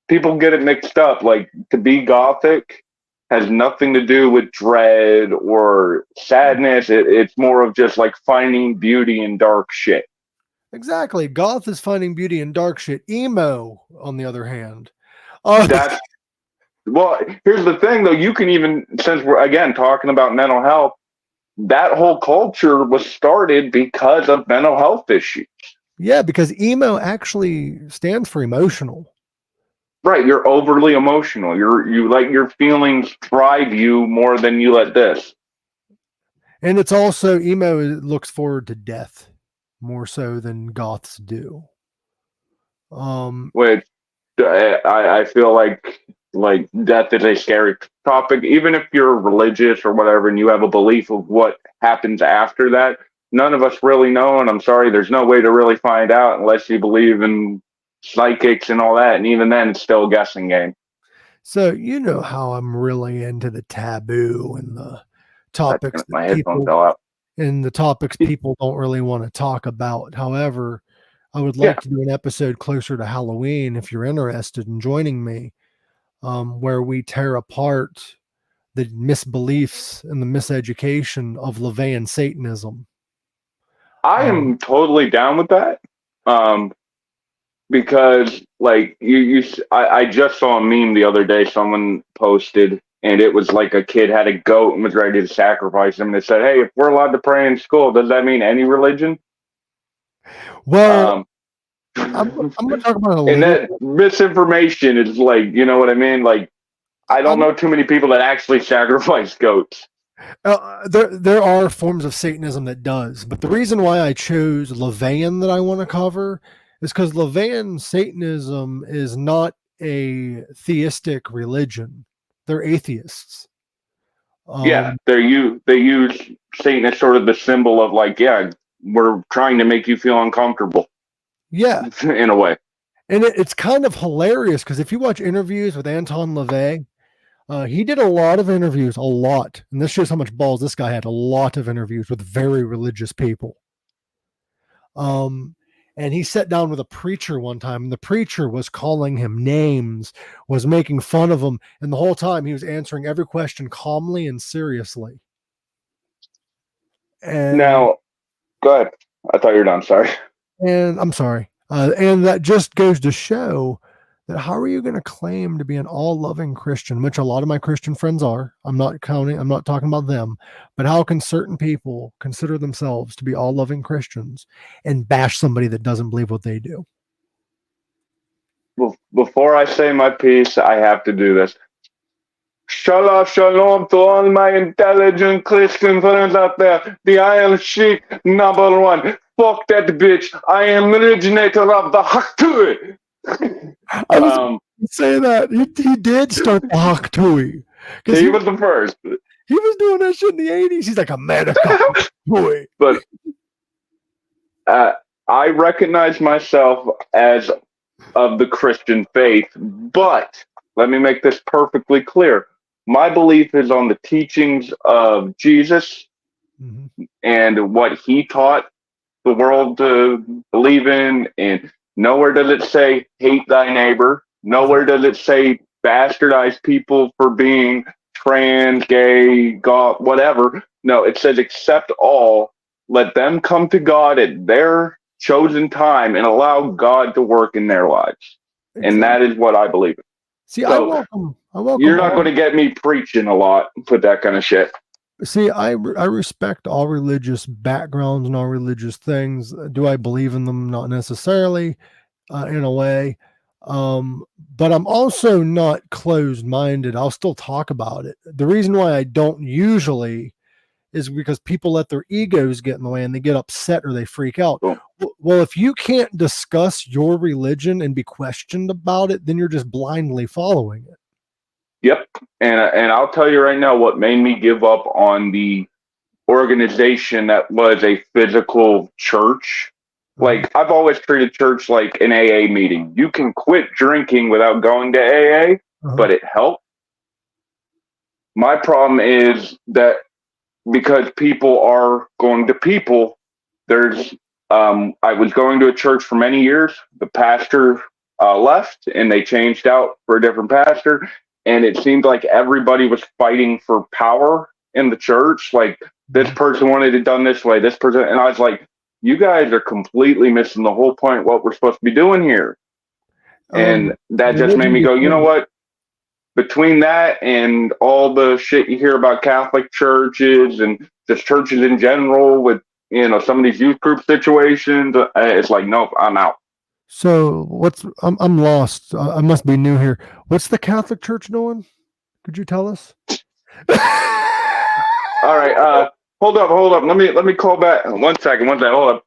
People get it mixed up. Like, to be Gothic has nothing to do with dread or sadness. It's more of just like finding beauty in dark shit. exactly. Goth is finding beauty in dark shit. Emo, on the other hand. Uh, That's Well, here's the thing, though. You can even, since we're again talking about mental health, that whole culture was started because of mental health issues. yeah, because emo actually stands for emotional. Right, you're overly emotional. You let your feelings drive you more than you let this. And it's also, emo looks forward to death more so than goths do. Which I feel like death is a scary topic. Even if you're religious or whatever, and you have a belief of what happens after that, none of us really know. And I'm sorry, there's no way to really find out unless you believe in psychics and all that. And even then, it's still a guessing game. So you know how I'm really into the taboo and the topics that My headphones people fell out. don't really want to talk about. However, I would Yeah, like to do an episode closer to Halloween if you're interested in joining me, where we tear apart the misbeliefs and the miseducation of LaVeyan Satanism. I Um, am totally down with that. Um, because like I just saw a meme the other day. Someone posted, and it was like a kid had a goat and was ready to sacrifice him. And it said, "Hey, if we're allowed to pray in school, does that mean any religion?" well, Um, I'm and going to talk about it a little. that misinformation is like, you know what I mean? Like, I don't I'm, know too many people that actually sacrifice goats. there are forms of Satanism that does, but the reason why I chose LaVeyan that I want to cover is because LaVeyan Satanism is not a theistic religion. They're atheists. Yeah, Um, they use Satan as sort of the symbol of like, yeah, we're trying to make you feel uncomfortable yeah, in a way. and it's kind of hilarious because if you watch interviews with Anton LaVey, he did a lot of interviews, a lot, and this shows how much balls this guy had. A lot of interviews with very religious people. Um, and he sat down with a preacher one time, and the preacher was calling him names, was making fun of him, and the whole time he was answering every question calmly and seriously. And Now, go ahead. I thought you were done. Sorry. and I'm sorry, and that just goes to show that how are you going to claim to be an all-loving Christian, which a lot of my Christian friends are. I'm not talking about them, but how can certain people consider themselves to be all-loving Christians and bash somebody that doesn't believe what they do? Before I say my piece, I have to do this. Shalom, shalom to all my intelligent Christian friends out there. The Iron Sheik #1. Fuck that bitch. I am originator of the Haktui. I was saying that he did start the Haktui because He was the first. he was doing that shit in the 80s. He's like, America, boy. But I recognize myself as of the Christian faith, but let me make this perfectly clear. My belief is on the teachings of Jesus and what he taught the world to believe in. And nowhere does it say hate thy neighbor. Nowhere does it say bastardize people for being trans, gay, goth, whatever. No, it says accept all. Let them come to God at their chosen time and allow God to work in their lives. And that is what I believe in. See, So, I welcome. You're not going to get me preaching a lot with that kind of shit. See, I respect all religious backgrounds and all religious things. Do I believe in them? Not necessarily, in a way. But I'm also not closed-minded. I'll still talk about it. The reason why I don't usually is because people let their egos get in the way and they get upset or they freak out. Cool. Well, if you can't discuss your religion and be questioned about it, then you're just blindly following it. Yep. And I'll tell you right now what made me give up on the organization that was a physical church. Like, I've always treated church like an AA meeting. You can quit drinking without going to AA, but it helped. My problem is that because people are going to people, there's I was going to a church for many years. The pastor left and they changed out for a different pastor. And it seemed like everybody was fighting for power in the church. Like, this person wanted it done this way, this person. And I was like, you guys are completely missing the whole point, what we're supposed to be doing here. And that just made me go, you know what? Between that and all the shit you hear about Catholic churches and just churches in general with, some of these youth group situations, it's like, nope, I'm out. So I'm lost. I must be new here. What's the Catholic Church doing? Could you tell us? All right. Hold up. Let me call back. One second. Hold up.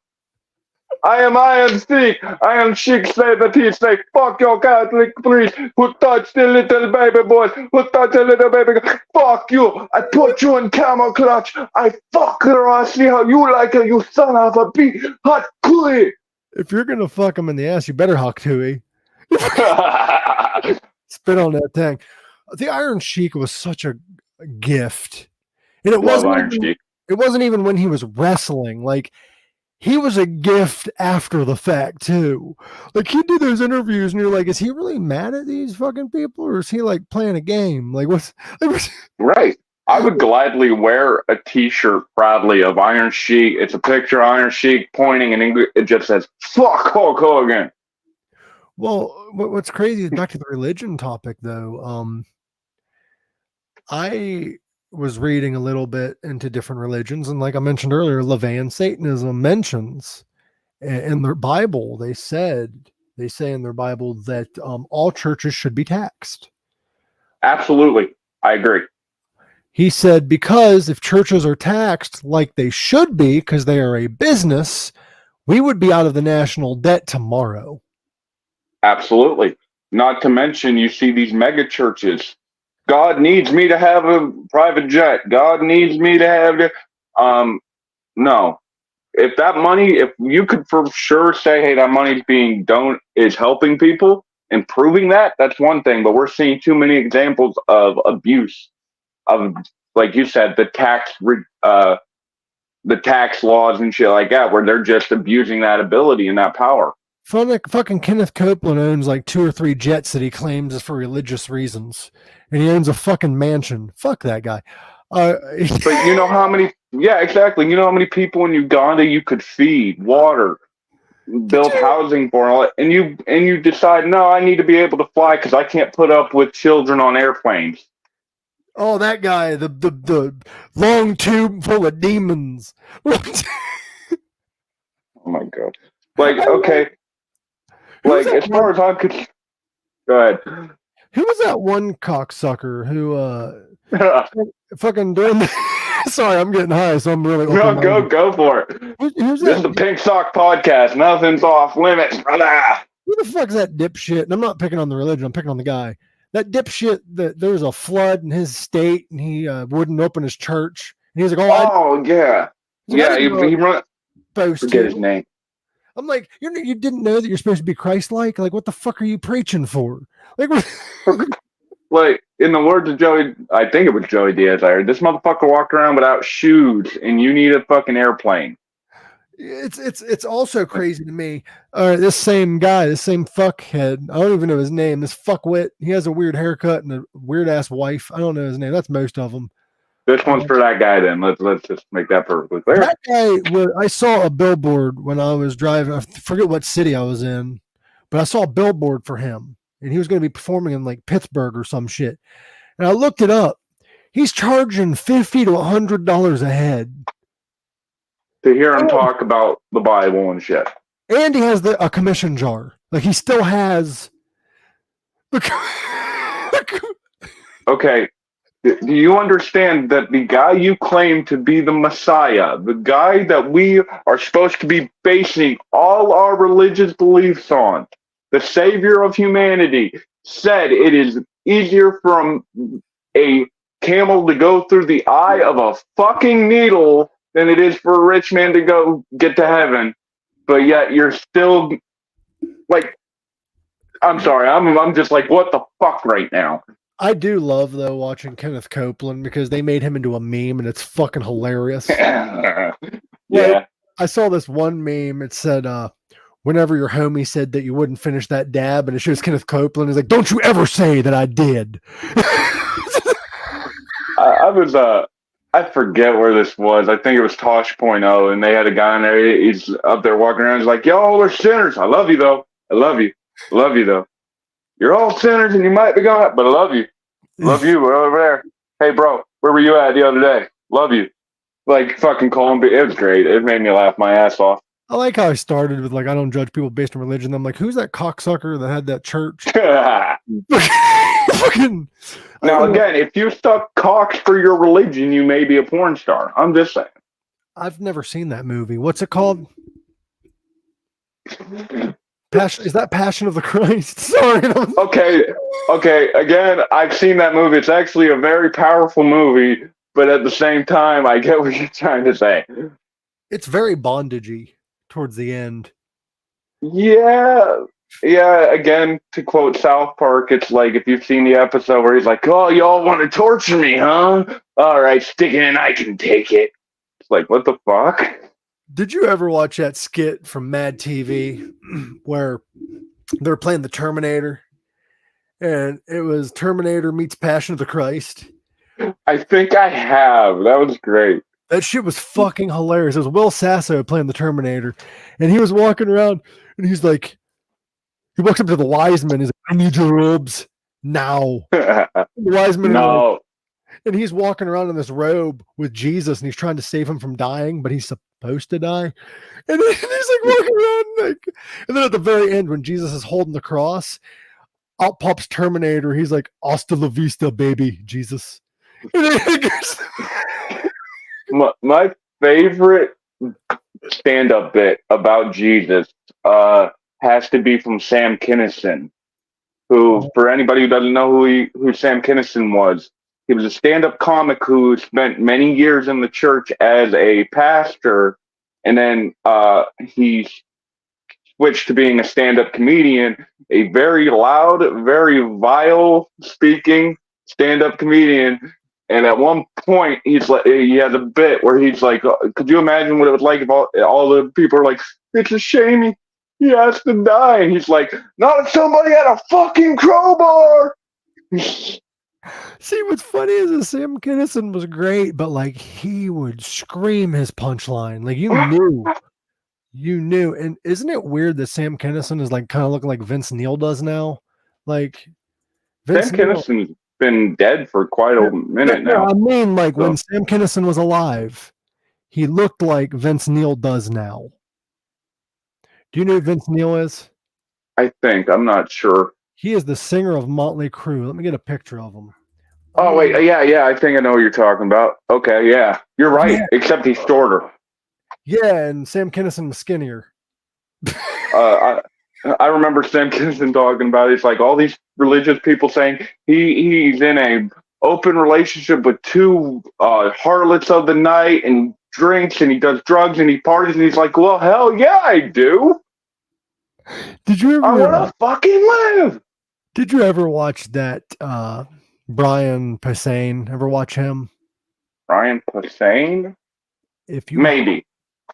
I am Sikh. I am Sikh. Say that he say, fuck your Catholic priest who touched the little baby boy, who touched the little baby girl. Fuck you. I put you in camel clutch. I fuck her. I see how you like her, you son of a bitch. Hot coolie. If you're gonna fuck him in the ass, you better hawk Tui. Spit on that thing. The Iron Sheik was such a gift, and it wasn't even when he was wrestling. Like, he was a gift after the fact too. Like, he'd do those interviews, and you're like, is he really mad at these fucking people, or is he like playing a game? Like, what's right? I would gladly wear a T-shirt proudly of Iron Sheik. It's a picture of Iron Sheik pointing, and it just says "fuck Hulk Hogan." Well, what's crazy is back to the religion topic, though. I was reading a little bit into different religions, and like I mentioned earlier, Levan Satanism mentions in their Bible. They say in their Bible that all churches should be taxed. Absolutely, I agree. He said, because if churches are taxed like they should be, because they are a business, we would be out of the national debt tomorrow. Absolutely. Not to mention, you see these mega churches. God needs me to have a private jet. God needs me to have no. If you could for sure say, hey, that money's is helping people, improving that's one thing. But we're seeing too many examples of abuse. Of, like you said, the tax laws and shit like that, where they're just abusing that ability and that power. Fucking Kenneth Copeland owns like 2 or 3 jets that he claims is for religious reasons, and he owns a fucking mansion. Fuck that guy. But you know how many? Yeah, exactly. You know how many people in Uganda you could feed, water, build housing for, and you decide, no, I need to be able to fly because I can't put up with children on airplanes. Oh, that guy, the long tube full of demons. Oh my god! Like, okay, like as far as I could. Go ahead. Who was that one cocksucker who fucking doing? Sorry, I'm getting high, so I'm really. No, go for it. This is the Pink Sock Podcast. Nothing's off limits, brother. Who the fuck is that dipshit? And I'm not picking on the religion. I'm picking on the guy. That dipshit, that there was a flood in his state and he wouldn't open his church. And he's like, yeah. Yeah, he run. Forget his name. I'm like, you didn't know that you're supposed to be Christ-like? Like, what the fuck are you preaching for? Like, like, in the words of Joey, I think it was Joey Diaz, I heard, this motherfucker walked around without shoes and you need a fucking airplane. It's also crazy to me. This same guy, this same fuckhead, I don't even know his name. This fuckwit, he has a weird haircut and a weird ass wife. I don't know his name. That's most of them. This one's for that guy. Then let's just make that perfectly clear. That guy, I saw a billboard when I was driving. I forget what city I was in, but I saw a billboard for him. and he was going to be performing in like Pittsburgh or some shit. And I looked it up. He's charging $50 to $100 a head To hear him talk about the Bible and shit. and he has a commission jar. Like he still has the. Okay, do you understand that the guy you claim to be the Messiah, the guy that we are supposed to be basing all our religious beliefs on, the savior of humanity, said it is easier for a camel to go through the eye of a fucking needle than it is for a rich man to go get to heaven. But yet you're still like, I'm sorry, I'm just like, what the fuck right now? I do love though watching Kenneth Copeland because they made him into a meme and it's fucking hilarious. Yeah. Like, I saw this one meme. It said, whenever your homie said that you wouldn't finish that dab, and it shows Kenneth Copeland. He's like, "Don't you ever say that I did." I forget where this was. I think it was Tosh.0, and they had a guy in there. He's up there walking around. He's like, y'all are sinners. I love you, though. I love you. I love you, though. You're all sinners, and you might be going, but I love you. Love you. We're over there. Hey, bro, where were you at the other day? Love you. Like, fucking calling. It was great. It made me laugh my ass off. I like how I started with, like, I don't judge people based on religion. I'm like, who's that cocksucker that had that church? Fucking. Now, again, if you suck cocks for your religion, you may be a porn star. I'm just saying. I've never seen that movie. What's it called? Is that Passion of the Christ? Sorry. Okay. Again, I've seen that movie. It's actually a very powerful movie, but at the same time, I get what you're trying to say. It's very bondagey towards the end. Yeah. Again, to quote South Park, it's like if you've seen the episode where he's like, "Oh, y'all want to torture me, huh? All right, stick it in. I can take it." It's like, what the fuck? Did you ever watch that skit from Mad TV where they're playing the Terminator and it was Terminator meets Passion of the Christ? I think I have. That was great. That shit was fucking hilarious. It was Will Sasso playing the Terminator and he was walking around and he's like, he walks up to the wise man. He's like, "I need your robes now." The wise man, no. and he's walking around in this robe with Jesus, and he's trying to save him from dying, but he's supposed to die. And then he's like walking around, like, and then at the very end, when Jesus is holding the cross, out pops Terminator. He's like, "Hasta la vista, baby, Jesus." My favorite stand-up bit about Jesus has to be from Sam Kinison, who, for anybody who doesn't know who Sam Kinison was, he was a stand-up comic who spent many years in the church as a pastor, and then he switched to being a stand-up comedian, a very loud, very vile-speaking stand-up comedian. And at one point, he has a bit where he's like, "Could you imagine what it was like if all the people are like, it's a shame he has to die?" And he's like, "Not if somebody had a fucking crowbar." See, what's funny is that Sam Kinison was great, but like he would scream his punchline. Like you knew. And isn't it weird that Sam Kinison is like kind of looking like Vince Neil does now? Like Sam Kinison's been dead for quite a minute now. I mean, like when Sam Kinison was alive, he looked like Vince Neil does now. Do you know who Vince Neil is? I think. I'm not sure. He is the singer of Motley Crue. Let me get a picture of him. Oh, wait. Yeah. I think I know what you're talking about. Okay, yeah. You're right, except he's shorter. Yeah, and Sam Kinison was skinnier. I remember Sam Kinison talking about it. It's like all these religious people saying he's in a open relationship with two harlots of the night and drinks and he does drugs and he parties and he's like, well, hell yeah, I do. Did you ever? I want to fucking live. Did you ever watch that Brian Posehn? Ever watch him? Brian Posehn? Maybe.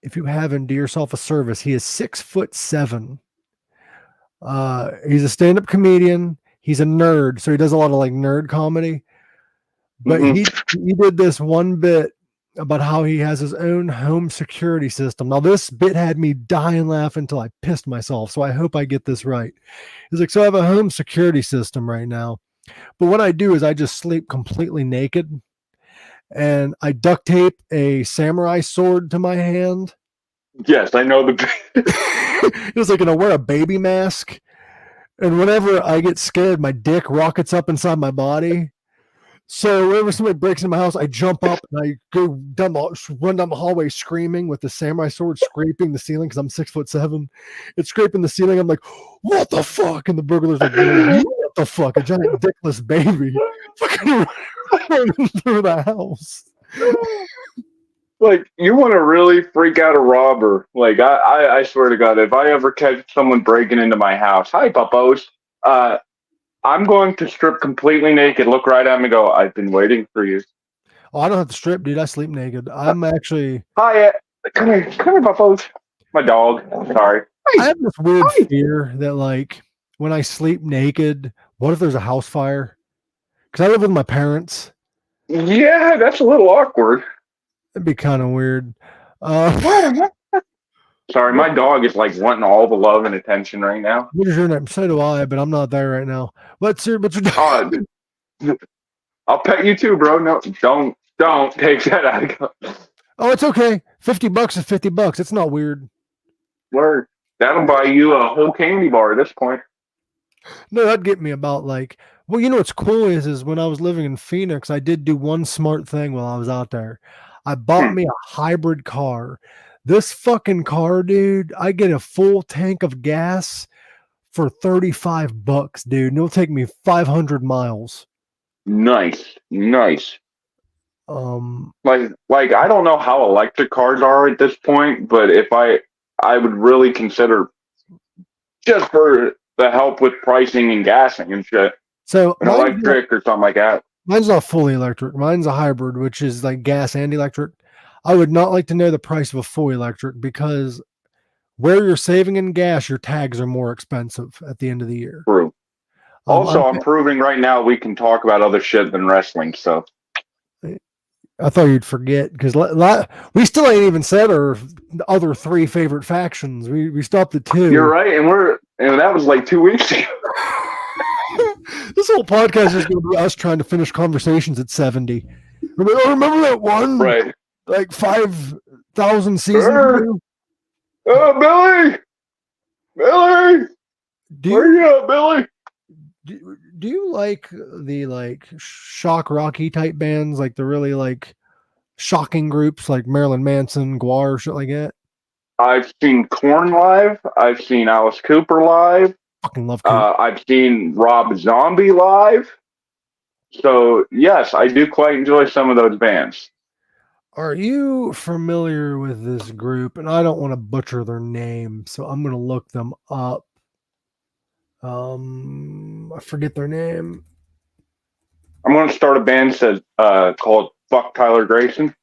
If you haven't, do yourself a service. He is 6'7". He's a stand-up comedian. He's a nerd, so he does a lot of like nerd comedy. But he did this one bit about how he has his own home security system. Now, this bit had me dying laughing until I pissed myself, so I hope I get this right. He's like, so I have a home security system right now, but what I do is I just sleep completely naked, and I duct tape a samurai sword to my hand. Yes, I know the. It was like, and I wear a baby mask, and whenever I get scared, my dick rockets up inside my body. So whenever somebody breaks into my house, I jump up and I run down the hallway screaming with the samurai sword, scraping the ceiling because I'm 6'7". It's scraping the ceiling. I'm like, "What the fuck?" And the burglar's like, "What the fuck? A giant dickless baby fucking running through the house." Like, you want to really freak out a robber? Like, I swear to God, if I ever catch someone breaking into my house, hi, puppos. I'm going to strip completely naked, look right at me, and go, I've been waiting for you. Oh, I don't have to strip, dude. I sleep naked. I'm actually. Hi, come here, puppos. My dog. Sorry. I have this weird fear that, like, when I sleep naked, what if there's a house fire? Because I live with my parents. Yeah, that's a little awkward. It'd be kind of weird. Sorry, my dog is like wanting all the love and attention right now. What is your name? So do I, but I'm not there right now. What's your dog? I'll pet you too, bro. No, don't take that out of. Oh, it's okay. $50 is $50. It's not weird. Word. That'll buy you a whole candy bar at this point. No, that'd get me about like. Well, you know what's cool is when I was living in Phoenix, I did do one smart thing while I was out there. I bought me a hybrid car. This fucking car, dude, I get a full tank of gas for $35, dude. And it'll take me 500 miles. Nice. Like I don't know how electric cars are at this point, but if I would really consider just for the help with pricing and gassing and shit. So an electric or something like that. Mine's not fully electric. Mine's a hybrid, which is like gas and electric. I would not like to know the price of a full electric because where you're saving in gas, your tags are more expensive at the end of the year. True. Also, I'm proving right now we can talk about other shit than wrestling stuff. I thought you'd forget because we still ain't even said our other 3 favorite factions. We stopped at 2. You're right, and that was like 2 weeks ago. This whole podcast is going to be us trying to finish conversations at 70. Remember that one? Right. Like 5,000 seasons ago? Oh, Billy! Where you at, Billy? Do you like the like shock rocky type bands, like the really like shocking groups like Marilyn Manson, Guar, shit like that? I've seen Korn live. I've seen Alice Cooper live. Fucking love Cooper. I've seen Rob Zombie live. So yes, I do quite enjoy some of those bands. Are you familiar with this group? And I don't want to butcher their name, so I'm going to look them up. I forget their name. I'm going to start a band called Fuck Tyler Grayson.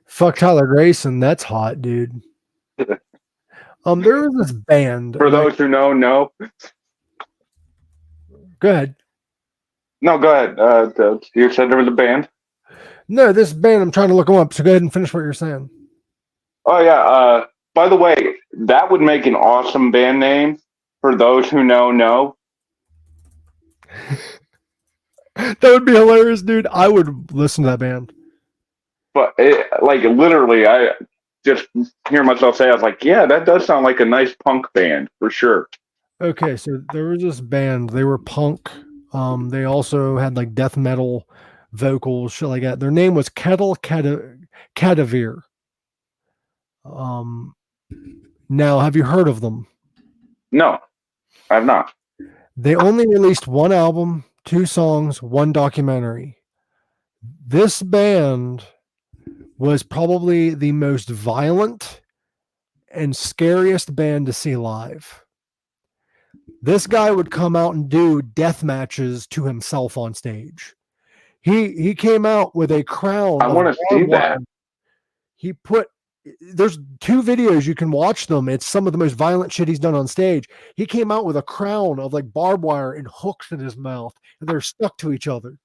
Fuck Tyler Grayson. That's hot, dude. There was this band. For those who know, no. Go ahead. No, go ahead. You said there was a band? No, this band, I'm trying to look them up, so go ahead and finish what you're saying. Oh, yeah. By the way, that would make an awesome band name. For those who know, no. That would be hilarious, dude. I would listen to that band. But literally, I just hear myself say, I was like, yeah, that does sound like a nice punk band for sure. Okay, so there was this band. They were punk. They also had like death metal vocals, shit like that. Their name was Kettle Cadavere. Now, have you heard of them? No, I have not. They only released 1 album, 2 songs, 1 documentary. This band was probably the most violent and scariest band to see live. This guy would come out and do death matches to himself on stage. He came out with a crown. I want to see that. There's 2 videos, you can watch them. It's some of the most violent shit he's done on stage. He came out with a crown of like barbed wire and hooks in his mouth, and they're stuck to each other.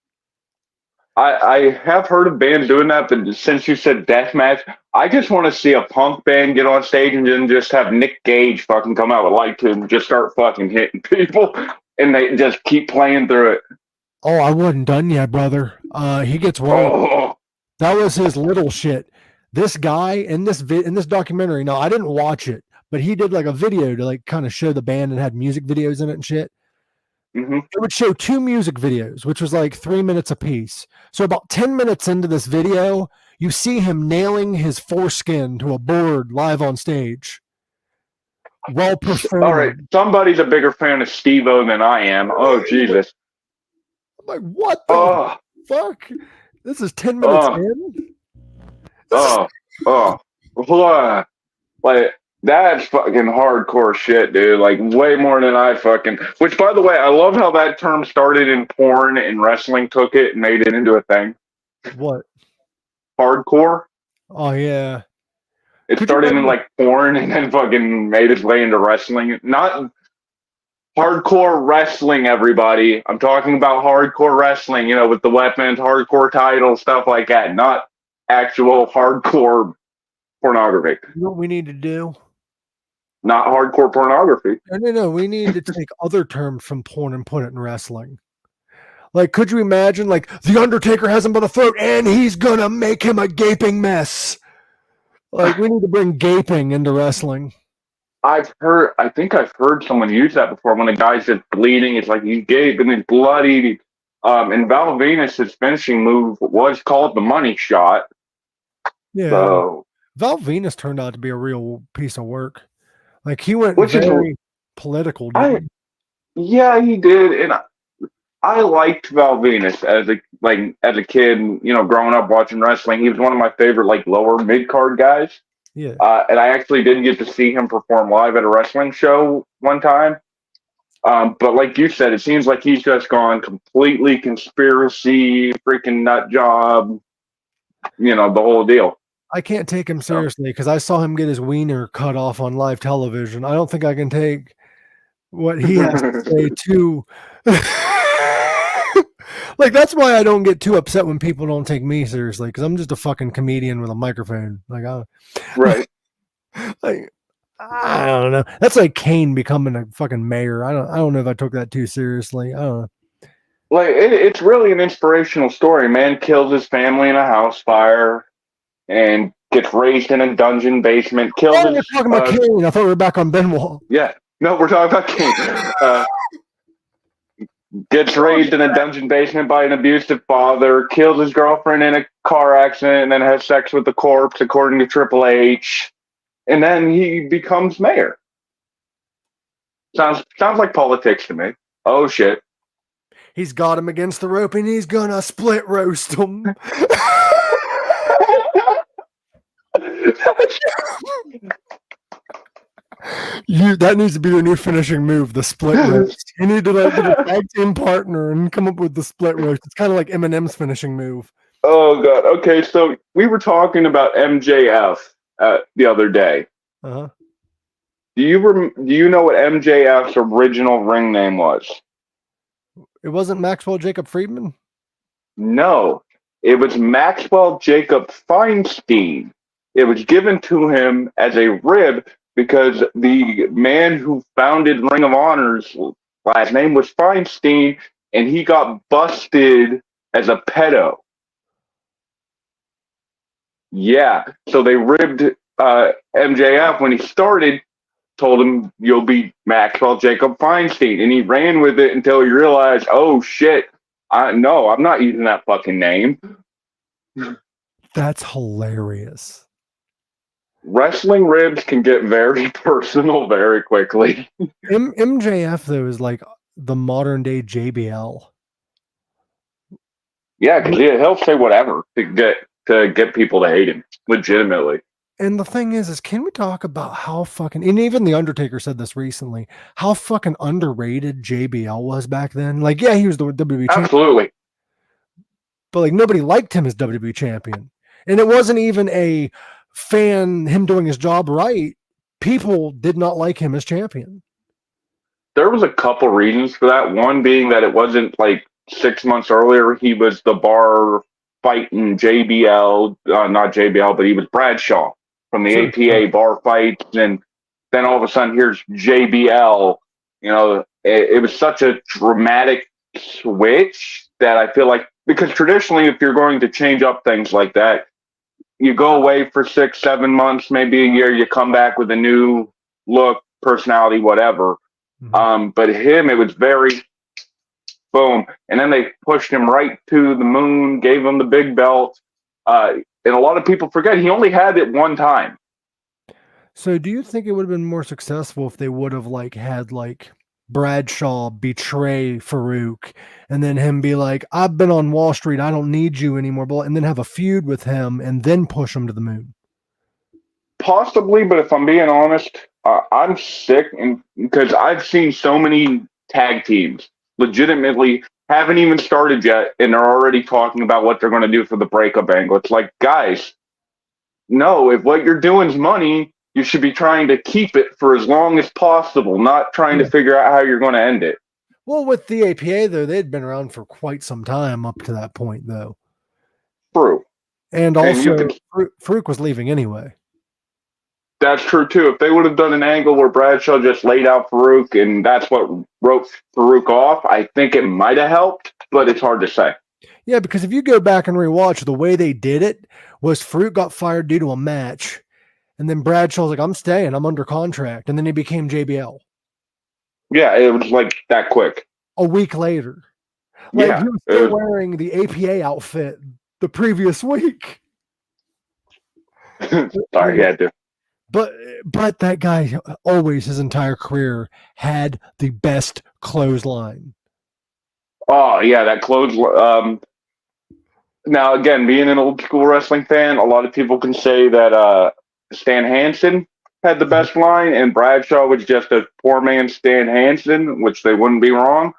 I have heard of bands doing that, but since you said deathmatch, I just want to see a punk band get on stage and then just have Nick Gage fucking come out with light tube and just start fucking hitting people, and they just keep playing through it. Oh, I wasn't done yet, brother. He gets worse. Oh, That was his little shit. This guy in this documentary. Now I didn't watch it, but he did like a video to like kind of show the band and had music videos in it and shit. mm-hmm. It would show 2 music videos, which was like 3 minutes apiece. So about 10 minutes into this video, you see him nailing his foreskin to a board live on stage while performing. All right, somebody's a bigger fan of Steve-O than I am. Oh, Jesus. I'm like, what the fuck? This is 10 minutes in? Like, that's fucking hardcore shit, dude. Like, way more than I fucking... Which, by the way, I love how that term started in porn and wrestling took it and made it into a thing. What? Hardcore? Oh, yeah. It started in, like, porn and then fucking made its way into wrestling. Not hardcore wrestling, everybody. I'm talking about hardcore wrestling, with the weapons, hardcore titles, stuff like that. Not actual hardcore pornography. You know what we need to do? Not hardcore pornography. No. We need to take other terms from porn and put it in wrestling. Like, could you imagine, like, The Undertaker has him by the throat and he's gonna make him a gaping mess? Like, we need to bring gaping into wrestling. I think I've heard someone use that before when a guy's just bleeding. It's like he's gaping and bloody. And Val Venus' finishing move was called the money shot. Yeah. So, Val Venus turned out to be a real piece of work. Like, he went very political. Yeah, he did, and I liked Val Venus as a kid. Growing up watching wrestling, he was one of my favorite like lower mid card guys. Yeah, and I actually did get to see him perform live at a wrestling show one time. But like you said, it seems like he's just gone completely conspiracy, freaking nut job. The whole deal. I can't take him seriously because I saw him get his wiener cut off on live television. I don't think I can take what he has to say too. Like, that's why I don't get too upset when people don't take me seriously, because I'm just a fucking comedian with a microphone. Right. Like, I don't know. That's like Kane becoming a fucking mayor. I don't know if I took that too seriously. I don't know. Like, it's really an inspirational story. Man kills his family in a house fire and gets raised in a dungeon basement. We're talking about Kane. I thought we were back on Benoit. Yeah. No, we're talking about Kane. Gets raised in a dungeon basement by an abusive father, kills his girlfriend in a car accident, and then has sex with the corpse, according to Triple H. And then he becomes mayor. Sounds like politics to me. Oh, shit. He's got him against the rope, and he's gonna split roast him. That needs to be your new finishing move, the split roast. You need to get a tag team partner and come up with the split roast. It's kind of like Eminem's finishing move. Oh, God. Okay, so we were talking about MJF the other day. Uh-huh. Do you know what MJF's original ring name was? It wasn't Maxwell Jacob Friedman? No. It was Maxwell Jacob Feinstein. It was given to him as a rib because the man who founded Ring of Honor's last name was Feinstein, and he got busted as a pedo. Yeah, so they ribbed MJF when he started, told him, you'll be Maxwell Jacob Feinstein, and he ran with it until he realized, oh, shit, I'm not using that fucking name. That's hilarious. Wrestling ribs can get very personal very quickly. MJF, though, is like the modern day JBL. Yeah, because he'll say whatever to get people to hate him, legitimately. And the thing is can we talk about how fucking, and even The Undertaker said this recently, how fucking underrated JBL was back then? Like, yeah, he was the WWE champion. Absolutely. But like, nobody liked him as WWE champion. And it wasn't even a him doing his job right. People did not like him as champion. There was a couple reasons for that. One being that it wasn't like 6 months earlier, he was the bar fighting JBL, not JBL, but he was Bradshaw from the Sure. APA bar fights. And then all of a sudden, here's JBL. It was such a dramatic switch that I feel like, because traditionally, if you're going to change up things like that, you go away for 6, 7 months, maybe a year, you come back with a new look, personality, whatever. But him, it was very boom. And then they pushed him right to the moon, gave him the big belt. And a lot of people forget he only had it one time. So do you think it would have been more successful if they would have had Bradshaw betray Farouk and then him be like, I've been on Wall Street, I don't need you anymore, and then have a feud with him and then push him to the moon? Possibly, but if I'm being honest, I'm sick, and because I've seen so many tag teams legitimately haven't even started yet, and they're already talking about what they're going to do for the breakup angle. It's like, guys, no, if what you're doing is money, you should be trying to keep it for as long as possible, not trying to figure out how you're going to end it. Well, with the APA, though, they'd been around for quite some time up to that point, though. True. And also, Farouk was leaving anyway. That's true, too. If they would have done an angle where Bradshaw just laid out Farouk and that's what wrote Farouk off, I think it might have helped, but it's hard to say. Yeah, because if you go back and rewatch, the way they did it was Farouk got fired due to a match, and then Bradshaw's like, I'm staying, I'm under contract, and then he became JBL. Yeah, it was like that quick. A week later. He was still wearing the APA outfit the previous week. Sorry, he had to. But that guy always, his entire career, had the best clothesline. Oh, yeah, that clothesline. Now, again, being an old school wrestling fan, a lot of people can say that Stan Hansen had the best line, and Bradshaw was just a poor man Stan Hansen, which they wouldn't be wrong.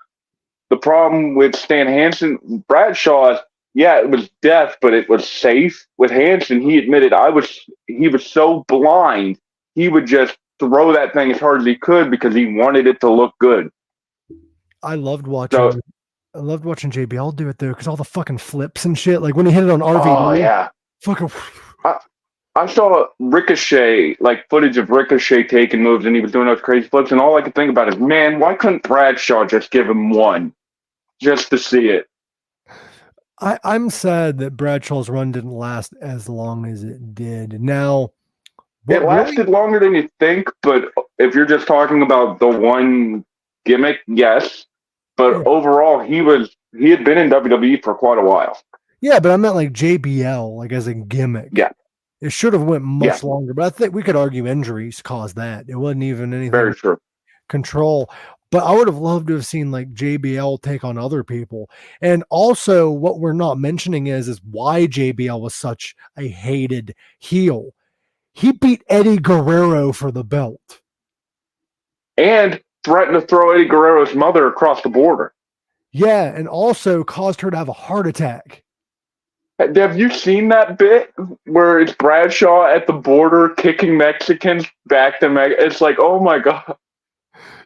The problem with Stan Hansen, Bradshaw, yeah, it was death, but it was safe. With Hansen, he admitted he was so blind, he would just throw that thing as hard as he could because he wanted it to look good. I loved watching JBL do it though, because all the fucking flips and shit. Like when he hit it on RVD. Oh yeah, fucking. I saw Ricochet, like footage of Ricochet taking moves, and he was doing those crazy flips, and all I could think about is, man, why couldn't Bradshaw just give him one, just to see it? I'm sad that Bradshaw's run didn't last as long as it did. Now, it lasted longer than you think, but if you're just talking about the one gimmick, yes. But overall, he had been in WWE for quite a while. Yeah, but I meant like JBL, like as a gimmick. Yeah. It should have went much longer, but I think we could argue injuries caused that. It wasn't even anything. Very true. Control. But I would have loved to have seen like JBL take on other people. And also what we're not mentioning is why JBL was such a hated heel. He beat Eddie Guerrero for the belt. And threatened to throw Eddie Guerrero's mother across the border. Yeah, and also caused her to have a heart attack. Have you seen that bit where it's Bradshaw at the border kicking Mexicans back to Mexico? It's like, oh my God.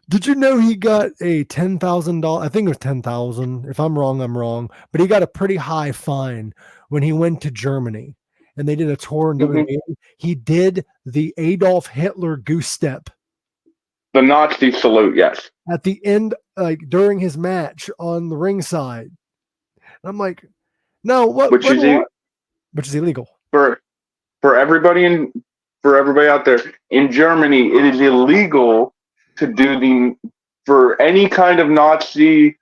Did you know he got a $10,000? I think it was $10,000. If I'm wrong, I'm wrong. But he got a pretty high fine when he went to Germany and they did a tour in WWE. He did the Adolf Hitler goose step. The Nazi salute, yes. At the end, like during his match on the ringside. And I'm like, no, which is illegal. For everybody out there, in Germany, it is illegal to do for any kind of Nazi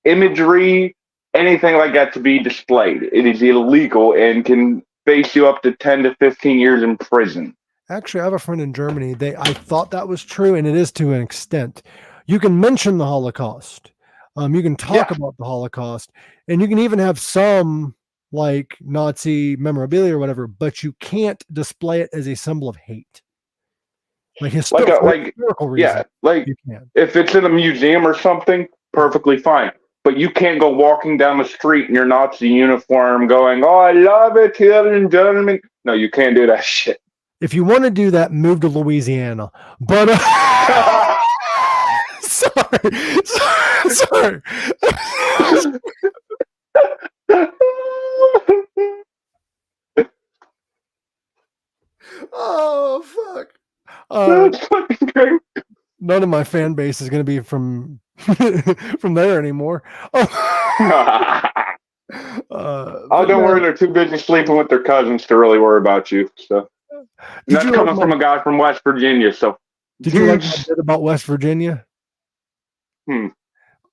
imagery, anything like that to be displayed. It is illegal and can face you up to 10 to 15 years in prison. Actually, I have a friend in Germany. I thought that was true, and it is to an extent. You can mention the Holocaust. You can talk about the Holocaust, and you can even have some like Nazi memorabilia or whatever, but you can't display it as a symbol of hate. Like historical reason. Yeah, if it's in a museum or something, perfectly fine. But you can't go walking down the street in your Nazi uniform going, oh, I love it, here in Germany. No, you can't do that shit. If you want to do that, move to Louisiana. But Sorry. Oh fuck. That's fucking great. None of my fan base is going to be from from there anymore. Oh, don't worry. They're too busy sleeping with their cousins to really worry about you. So and that's coming from a guy from West Virginia. So did you like my bit about West Virginia?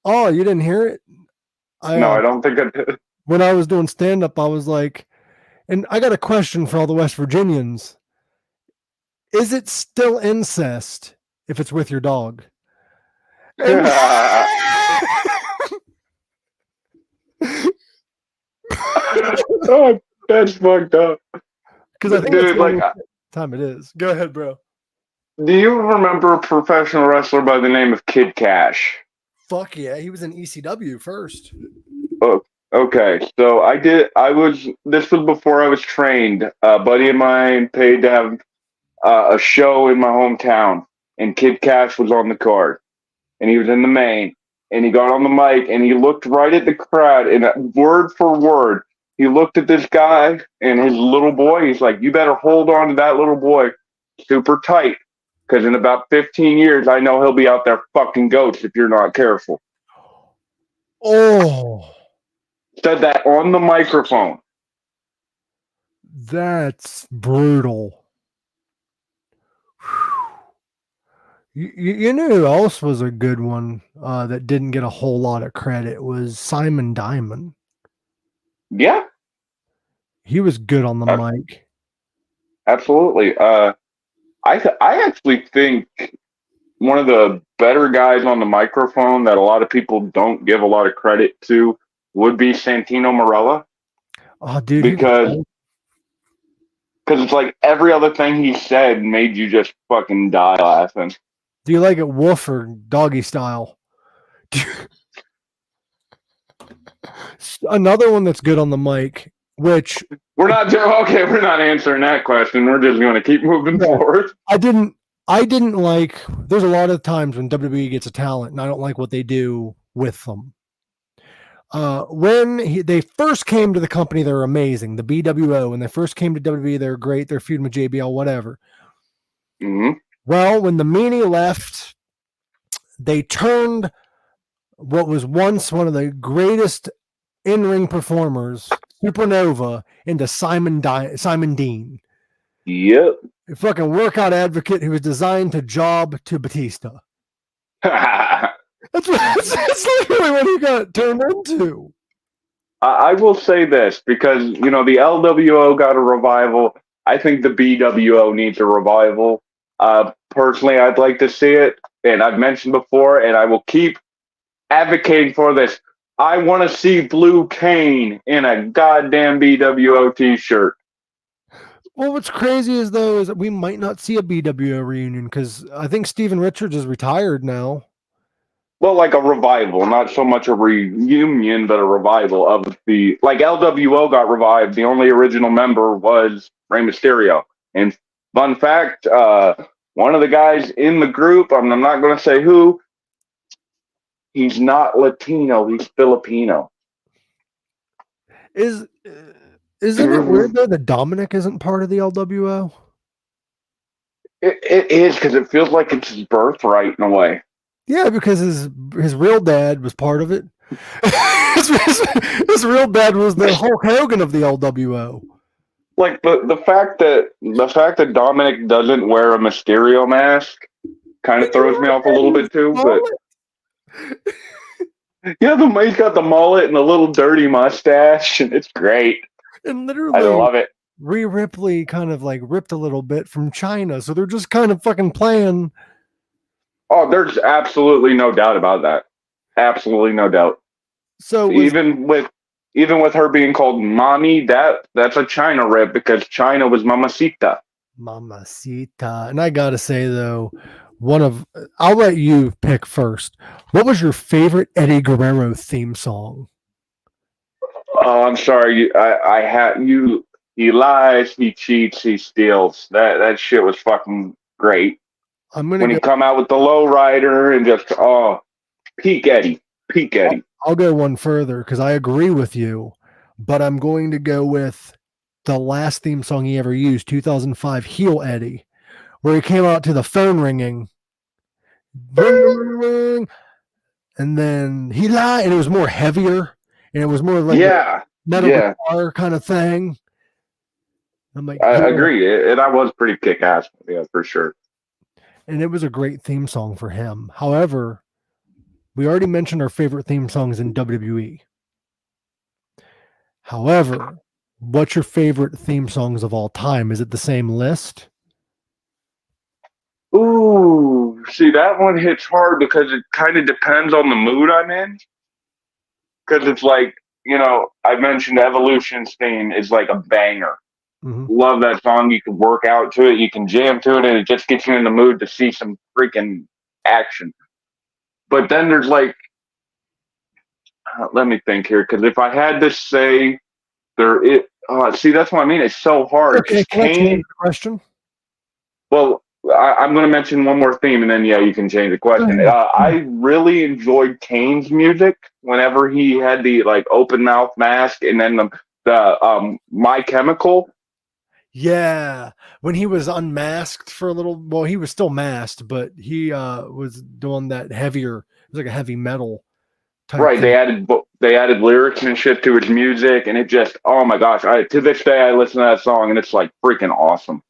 Oh, you didn't hear it? No, I don't think I did. When I was doing stand-up, I was like, and I got a question for all the West Virginians. Is it still incest if it's with your dog? Oh, that's fucked up. Because I think it's like time it is. Go ahead, bro. Do you remember a professional wrestler by the name of Kid Cash? Fuck yeah, he was in ECW first. Oh, okay. So this was before I was trained. A buddy of mine paid to have a show in my hometown, and Kid Cash was on the card, and he was in the main, and he got on the mic, and he looked right at the crowd, and word for word, he looked at this guy and his little boy. He's like, "You better hold on to that little boy super tight, because in about 15 years, I know he'll be out there fucking goats if you're not careful." Oh. Said that on the microphone. That's brutal. You know who else was a good one that didn't get a whole lot of credit was Simon Diamond. Yeah. He was good on the mic. Absolutely. I actually think one of the better guys on the microphone that a lot of people don't give a lot of credit to would be Santino Marella. Oh, dude. Because it's like every other thing he said made you just fucking die laughing. Do you like it wolf or doggy style? Another one that's good on the mic, which we're not answering that question. We're just going to keep moving forward. I didn't like. There's a lot of times when WWE gets a talent, and I don't like what they do with them. When they first came to the company, they were amazing. The BWO, when they first came to WWE, they were great. They're feuding with JBL, whatever. Mm-hmm. Well, when the meanie left, they turned what was once one of the greatest in-ring performers, Supernova, into Simon Dean. Yep. A fucking workout advocate who was designed to job to Batista. That's literally what he got turned into. I will say this because, the LWO got a revival. I think the BWO needs a revival. Personally, I'd like to see it. And I've mentioned before, and I will keep advocating for this. I want to see Blue Kane in a goddamn BWO t-shirt. Well, what's crazy is that we might not see a BWO reunion because I think Steven Richards is retired now. Well, like a revival, not so much a reunion, but a revival of like LWO got revived. The only original member was Rey Mysterio. And fun fact, one of the guys in the group, I'm not going to say who, he's not Latino, he's Filipino. Isn't it weird though that Dominic isn't part of the LWO? It is, because it feels like it's his birthright in a way. Yeah, because his real dad was part of it. his real dad was the Hulk Hogan of the LWO. Like the fact that Dominic doesn't wear a Mysterio mask kind of throws me off a little bit too. But yeah, he's got the mullet and the little dirty mustache, and it's great. And literally, I love it. Rhea Ripley kind of like ripped a little bit from China, so they're just kind of fucking playing. Oh, there's absolutely no doubt about that. Absolutely no doubt. So even with her being called mommy, that's a China rip because China was Mamacita. Mamacita. And I gotta say though, I'll let you pick first. What was your favorite Eddie Guerrero theme song? Oh, I'm sorry. He lies, he cheats, he steals. That shit was fucking great. I'm gonna when he go. come out with the low rider and just peak Eddie. I'll go one further because I agree with you, but I'm going to go with the last theme song he ever used, 2005 Heel Eddie, where he came out to the phone ringing, ring, ring, ring, and then he lied, and it was more heavier, and it was more like Yeah, metal yeah, guitar kind of thing. I'm like, I yeah, agree. And I was pretty kick ass. Yeah, for sure. and it was a great theme song for him. However, we already mentioned our favorite theme songs in WWE. However, what's your favorite theme songs of all time? Is it the same list? Ooh, see, that one hits hard because it kind of depends on the mood I'm in. Because it's like, I mentioned Evolution's theme is like a banger. Mm-hmm. Love that song. You can work out to it, you can jam to it, and it just gets you in the mood to see some freaking action. But then there's like, let me think here, because if I had to say see, that's what I mean. It's so hard Okay, because can I change Kane. the question? Well, I'm going to mention one more theme, and then you can change the question. I really enjoyed Kane's music whenever he had the like open mouth mask, and then the My Chemical. Yeah, when he was unmasked for a little, well, he was still masked, but he was doing that heavier. It was like a heavy metal type Right, thing. they added lyrics and shit to his music, and it just, oh my gosh! To this day I listen to that song, and it's like freaking awesome.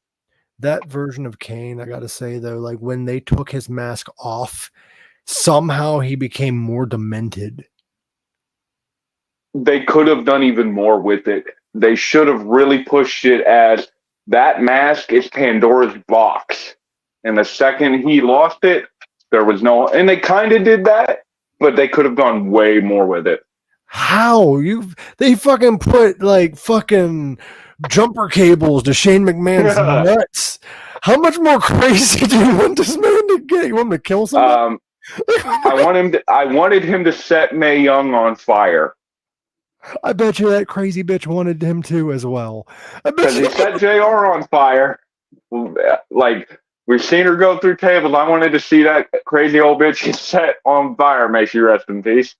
That version of Kane, I gotta say though, like when they took his mask off, somehow he became more demented. They could have done even more with it. They should have really pushed it as that mask is Pandora's box. And the second he lost it, there was no, and they kind of did that, but they could have done way more with it. How they fucking put like fucking jumper cables to Shane McMahon's nuts? How much more crazy do you want this man to get? You want him to kill somebody? I wanted him to set Mae Young on fire. I bet you that crazy bitch wanted him to as well. Because he set JR on fire. Like, we've seen her go through tables. I wanted to see that crazy old bitch get set on fire. May she rest in peace.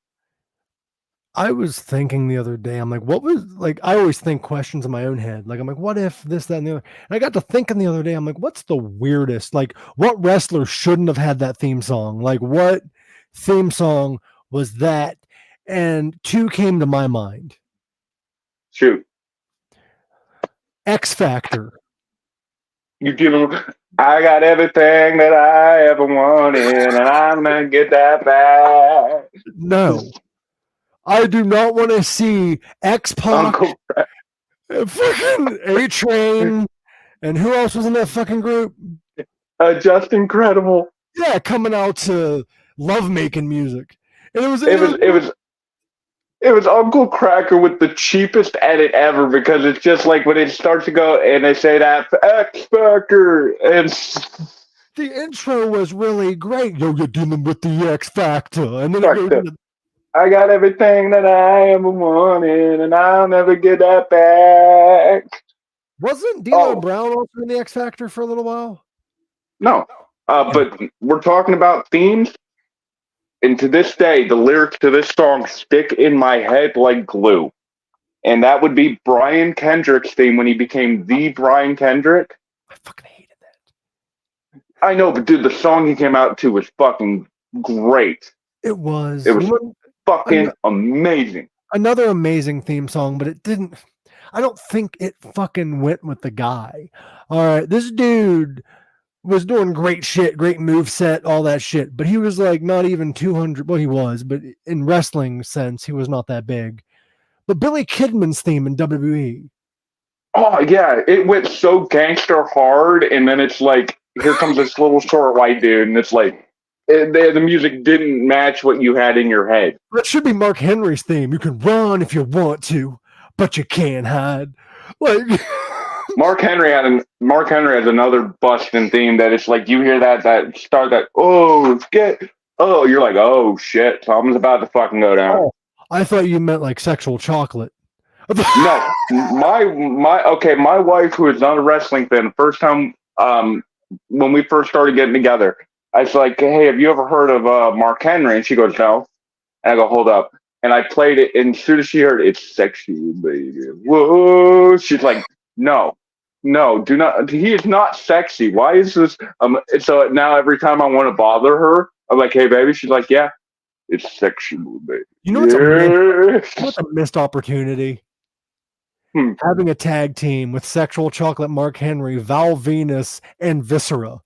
I was thinking the other day, I'm like, what was like, I always think questions in my own head. Like, I'm like, what if this, that, and the other? And I got to thinking the other day, I'm like, what's the weirdest? Like, what wrestler shouldn't have had that theme song? Like, what theme song was that? And two came to my mind. Shoot. X Factor. You give him, I got everything that I ever wanted, and I'm going to get that back. No. I do not want to see X-Pac, fucking A-Train, and who else was in that fucking group? Just Incredible. Yeah, coming out to love-making music. And it was Uncle Cracker with the cheapest edit ever, because it's just like when it starts to go and they say that X Factor, and the intro was really great. Yo, you're dealing with the X Factor, and then it goes into, I got everything that I ever wanted, and I'll never get that back. Wasn't D'Lo Brown also in the X Factor for a little while? No, but we're talking about themes. And to this day, the lyrics to this song stick in my head like glue. And that would be Brian Kendrick's theme when he became the Brian Kendrick. I fucking hated that. I know, but dude, the song he came out to was fucking great. It was. Fucking amazing. Another amazing theme song, but it didn't. I don't think it fucking went with the guy. All right, this dude was doing great shit, great move set, all that shit. But he was like not even 200. Well, he was, but in wrestling sense, he was not that big. But Billy Kidman's theme in WWE. Oh, yeah. It went so gangster hard. And then it's like, here comes this little short white dude. And it's like, the music didn't match what you had in your head. That should be Mark Henry's theme. You can run if you want to, but you can't hide. Like... Mark Henry has another busting theme that it's like you hear that start that you're like, oh shit, something's about to fucking go down. Oh, I thought you meant like sexual chocolate. No, my wife, who is not a wrestling fan, first time when we first started getting together. I was like, "Hey, have you ever heard of Mark Henry?" And she goes, "No." And I go, "Hold up." And I played it, and as soon as she heard it, it's sexy, baby. Whoa! She's like, "No, no, do not. He is not sexy. Why is this?" So now every time I want to bother her, I'm like, "Hey, baby." She's like, "Yeah, it's sexual, baby." You know what's a missed opportunity? Having a tag team with Sexual Chocolate Mark Henry, Val Venus, and Viscera.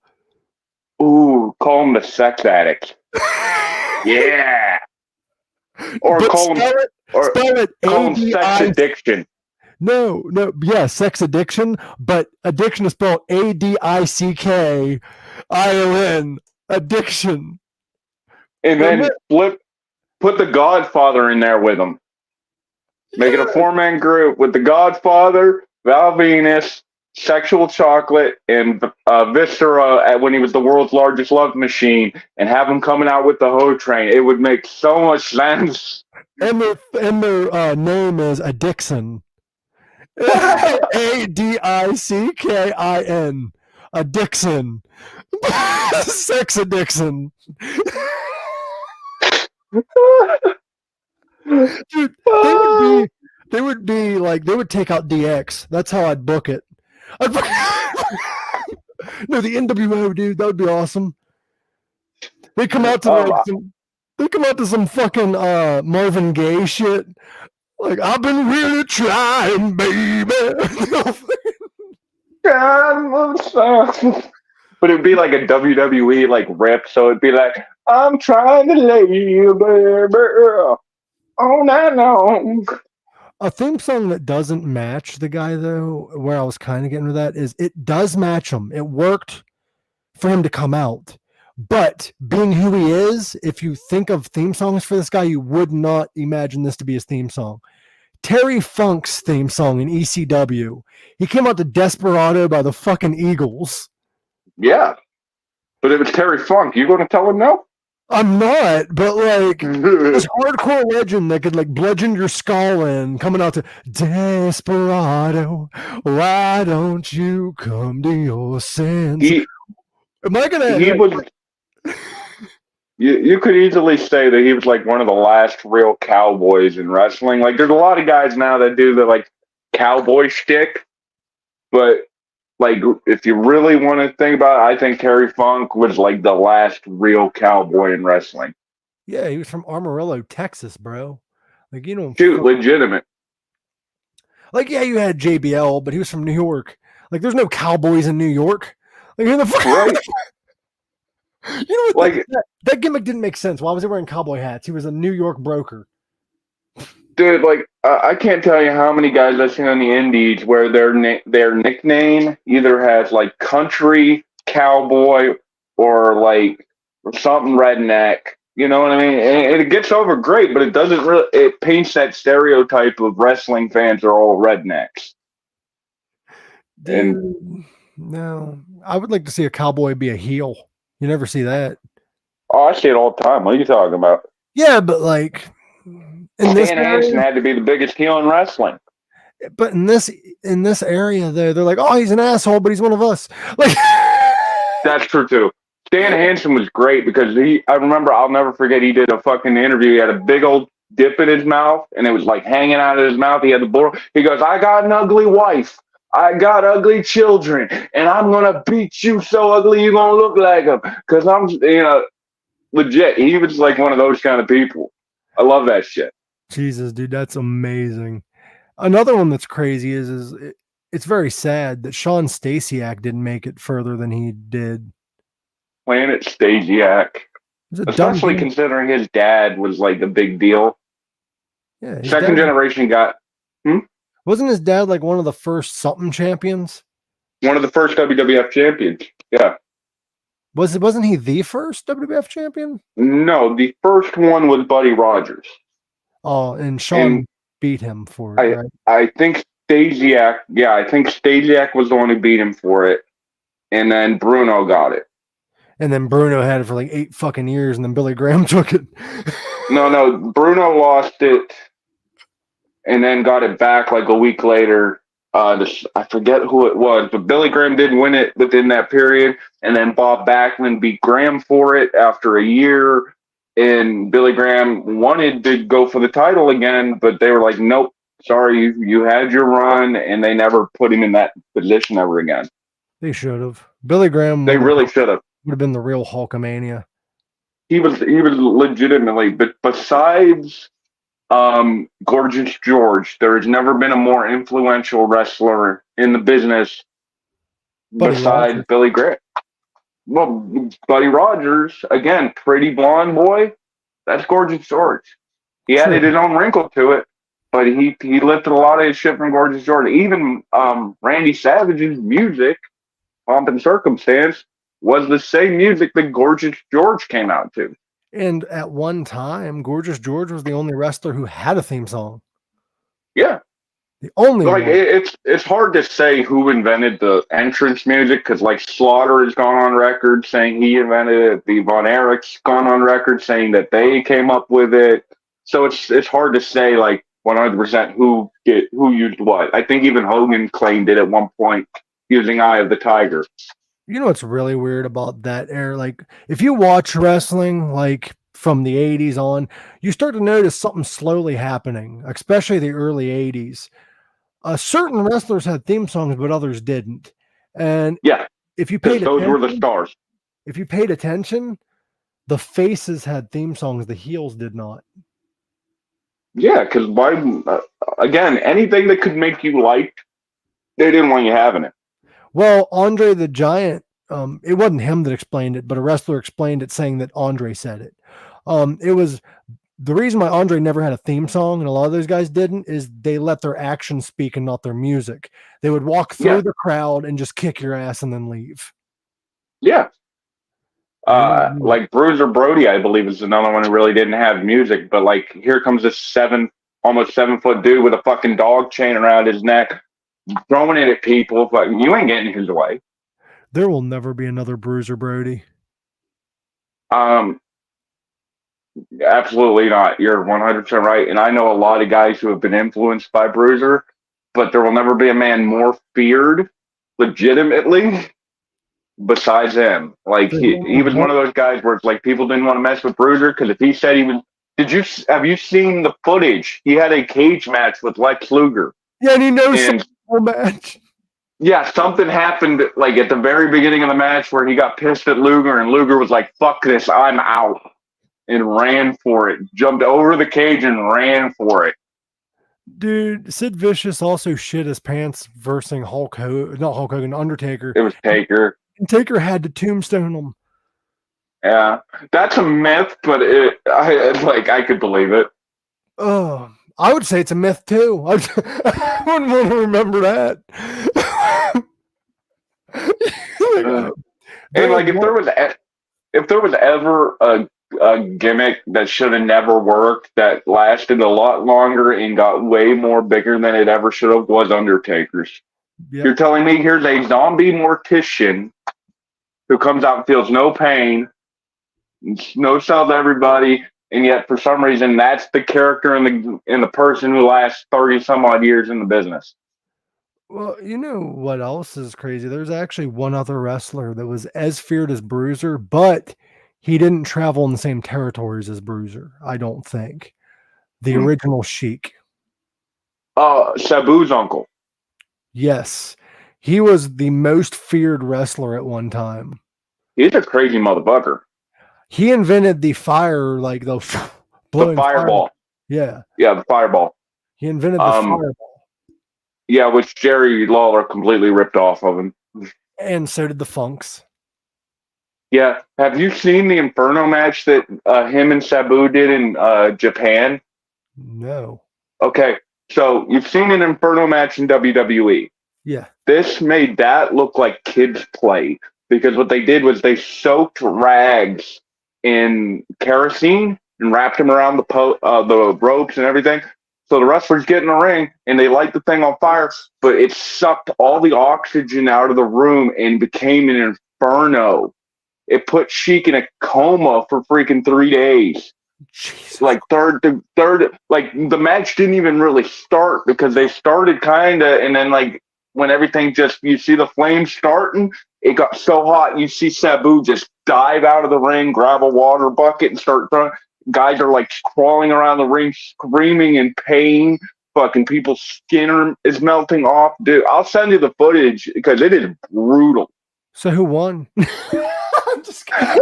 Ooh, call him the sex addict. Yeah. Or But call him sex addiction. No, yeah, sex addiction, but addiction is spelled ADICKION. Addiction. And then put the Godfather in there with him. Make it a 4-man group with the Godfather, Val Venus, Sexual Chocolate, and Viscera when he was the world's largest love machine, and have him coming out with the hoe train. It would make so much sense. And their name is Addiction. ADICKIN. Addiction. Sex addiction. Dude, they would be like, they would take out DX. That's how I'd book it. No, the NWO, dude, that would be awesome. They come out to some fucking Marvin Gaye shit. Like, I've been really trying, baby. But it'd be like a WWE like rip, so it'd be like, "I'm trying to lay you, baby, all night long." A theme song that doesn't match the guy, though, where I was kind of getting to that, is it does match him. It worked for him to come out. But being who he is, if you think of theme songs for this guy, you would not imagine this to be his theme song. Terry Funk's theme song in ECW. He came out to Desperado by the fucking Eagles. Yeah. But if it's Terry Funk, you going to tell him no? I'm not, but like this hardcore legend that could like bludgeon your skull in, coming out to Desperado, why don't you come to your senses? Am I gonna? You could easily say that he was like one of the last real cowboys in wrestling. Like, there's a lot of guys now that do the like cowboy shtick, but like if you really want to think about it, I think Terry Funk was like the last real cowboy in wrestling. Yeah, he was from Amarillo, Texas, bro. Like, you know, shoot, legitimate. Like, yeah, you had JBL, but he was from New York. Like, there's no cowboys in New York. Like, who the fuck? Right. You know what? Like, that gimmick didn't make sense. Why was he wearing cowboy hats? He was a New York broker. Dude, like, I can't tell you how many guys I've seen on the indies where their nickname either has like country, cowboy, or like something redneck. You know what I mean? And it gets over great, but it doesn't really. It paints that stereotype of wrestling fans are all rednecks. Dude, no, I would like to see a cowboy be a heel. You never see that. Oh, I see it all the time. What are you talking about? Yeah, but like, Stan Hansen had to be the biggest heel in wrestling. But in this area, they're like, oh, he's an asshole, but he's one of us. Like, that's true too. Stan Hansen was great because I remember, I'll never forget, he did a fucking interview. He had a big old dip in his mouth, and it was like hanging out of his mouth. He had the bull. He goes, "I got an ugly wife. I got ugly children, and I'm gonna beat you so ugly you're gonna look like them." Because I'm, legit. He was like one of those kind of people. I love that shit. Jesus, dude, that's amazing. Another one that's crazy is it's very sad that Sean Stasiak didn't make it further than he did. Planet Stasiak, especially considering his dad was like a big deal. Yeah, second generation got. Wasn't his dad like one of the first something champions? One of the first WWF champions. Yeah. Wasn't he the first WWF champion? No, the first one was Buddy Rogers. Oh, and Sean beat him for it, right? I think Stasiak, I think Stasiak was the one who beat him for it. And then Bruno got it. And then Bruno had it for like 8 fucking years, and then Billy Graham took it. No, Bruno lost it and then got it back like a week later. I forget who it was, but Billy Graham did win it within that period, and then Bob Backlund beat Graham for it after a year. And Billy Graham wanted to go for the title again, but they were like, "Nope, sorry, you had your run," and they never put him in that position ever again. They should have. Billy Graham They really should have. would have been the real Hulkamania. He was legitimately, but besides Gorgeous George, there has never been a more influential wrestler in the business besides Rogers. Billy Graham. Well, Buddy Rogers, again, pretty blonde boy. That's Gorgeous George. He added his own wrinkle to it, but he lifted a lot of his shit from Gorgeous George. Even Randy Savage's music, Pomp and Circumstance, was the same music that Gorgeous George came out to. And at one time, Gorgeous George was the only wrestler who had a theme song. Yeah. The only like one. It's hard to say who invented the entrance music because like Slaughter has gone on record saying he invented it. The Von Erich's gone on record saying that they came up with it. So it's hard to say like 100% who used what. I think even Hogan claimed it at one point using Eye of the Tiger. You know what's really weird about that era? Like if you watch wrestling like from the 80s on, you start to notice something slowly happening, especially the early 80s. Certain wrestlers had theme songs, but others didn't. And yeah, if you paid those were the stars. If you paid attention, the faces had theme songs, the heels did not. Yeah, because again, anything that could make you liked, they didn't want you having it. Well, Andre the Giant, it wasn't him that explained it, but a wrestler explained it saying that Andre said it. It was the reason why Andre never had a theme song, and a lot of those guys didn't, is they let their actions speak and not their music. They would walk through the crowd and just kick your ass and then leave. Yeah. Like Bruiser Brody, I believe, is another one who really didn't have music, but like here comes this almost 7 foot dude with a fucking dog chain around his neck, throwing it at people. But you ain't getting his way. There will never be another Bruiser Brody. Absolutely not. You're 100% right. And I know a lot of guys who have been influenced by Bruiser, but there will never be a man more feared legitimately besides him. Like he was one of those guys where it's like people didn't want to mess with Bruiser because if he said he was, have you seen the footage? He had a cage match with Lex Luger. Yeah, and he knows the match. Yeah, something happened like at the very beginning of the match where he got pissed at Luger and Luger was like, "Fuck this, I'm out." And ran for it, jumped over the cage and ran for it. Dude, Sid Vicious also shit his pants versus not Hulk Hogan, Undertaker. It was Taker. And Taker had to tombstone him. Yeah, that's a myth, but I could believe it. Oh, I would say it's a myth too. I wouldn't want to remember that. And like if there was ever a gimmick that should have never worked that lasted a lot longer and got way more bigger than it ever should have was Undertaker's. Yep. You're telling me here's a zombie mortician who comes out and feels no pain, no sells everybody, and yet for some reason that's the character in the person who lasts 30 some odd years in the business. Well, you know what else is crazy? There's actually one other wrestler that was as feared as Bruiser, but he didn't travel in the same territories as Bruiser, I don't think. The original Sheik. Sabu's uncle. Yes. He was the most feared wrestler at one time. He's a crazy motherfucker. He invented the fire, like the fireball. Fire. Yeah. Yeah, the fireball. He invented the fireball. Yeah, which Jerry Lawler completely ripped off of him. And so did the Funks. Yeah. Have you seen the Inferno match that him and Sabu did in Japan? No. Okay. So you've seen an Inferno match in WWE. Yeah. This made that look like kids' play because what they did was they soaked rags in kerosene and wrapped them around the ropes and everything. So the wrestlers get in the ring and they light the thing on fire, but it sucked all the oxygen out of the room and became an inferno. It put Sheik in a coma for freaking 3 days. Jesus. Like third, like the match didn't even really start because they started kind of, and then like when everything just, you see the flames starting, it got so hot, you see Sabu just dive out of the ring, grab a water bucket, and start throwing. Guys are like crawling around the ring, screaming in pain. Fucking people's skin is melting off, dude. I'll send you the footage because it is brutal. So who won? I'm just kidding.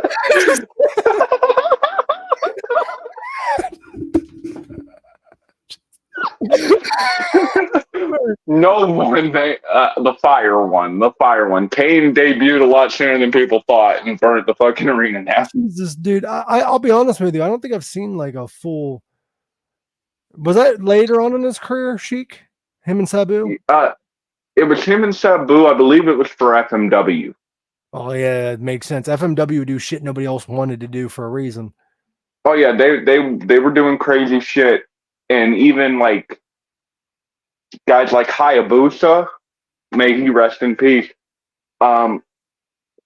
No one, the fire one. The fire one. Kane debuted a lot sooner than people thought and burnt the fucking arena down. Jesus, dude. I'll be honest with you. I don't think I've seen like a full. Was that later on in his career, Sheik? Him and Sabu? It was him and Sabu. I believe it was for FMW. Oh yeah, it makes sense. FMW do shit nobody else wanted to do for a reason. Oh yeah, they were doing crazy shit, and even like guys like Hayabusa, may he rest in peace.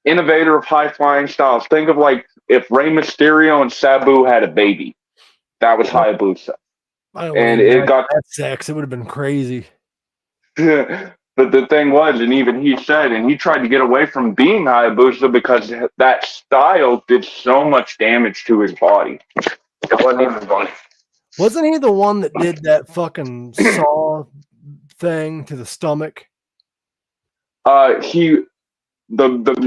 Innovator of high flying styles. Think of like if Rey Mysterio and Sabu had a baby. That was Hayabusa. I don't And want it got that sex. It would have been crazy. but the thing was, and even he said, and he tried to get away from being Hayabusa because that style did so much damage to his body. It wasn't even funny. Wasn't he the one that did that fucking saw thing to the stomach? The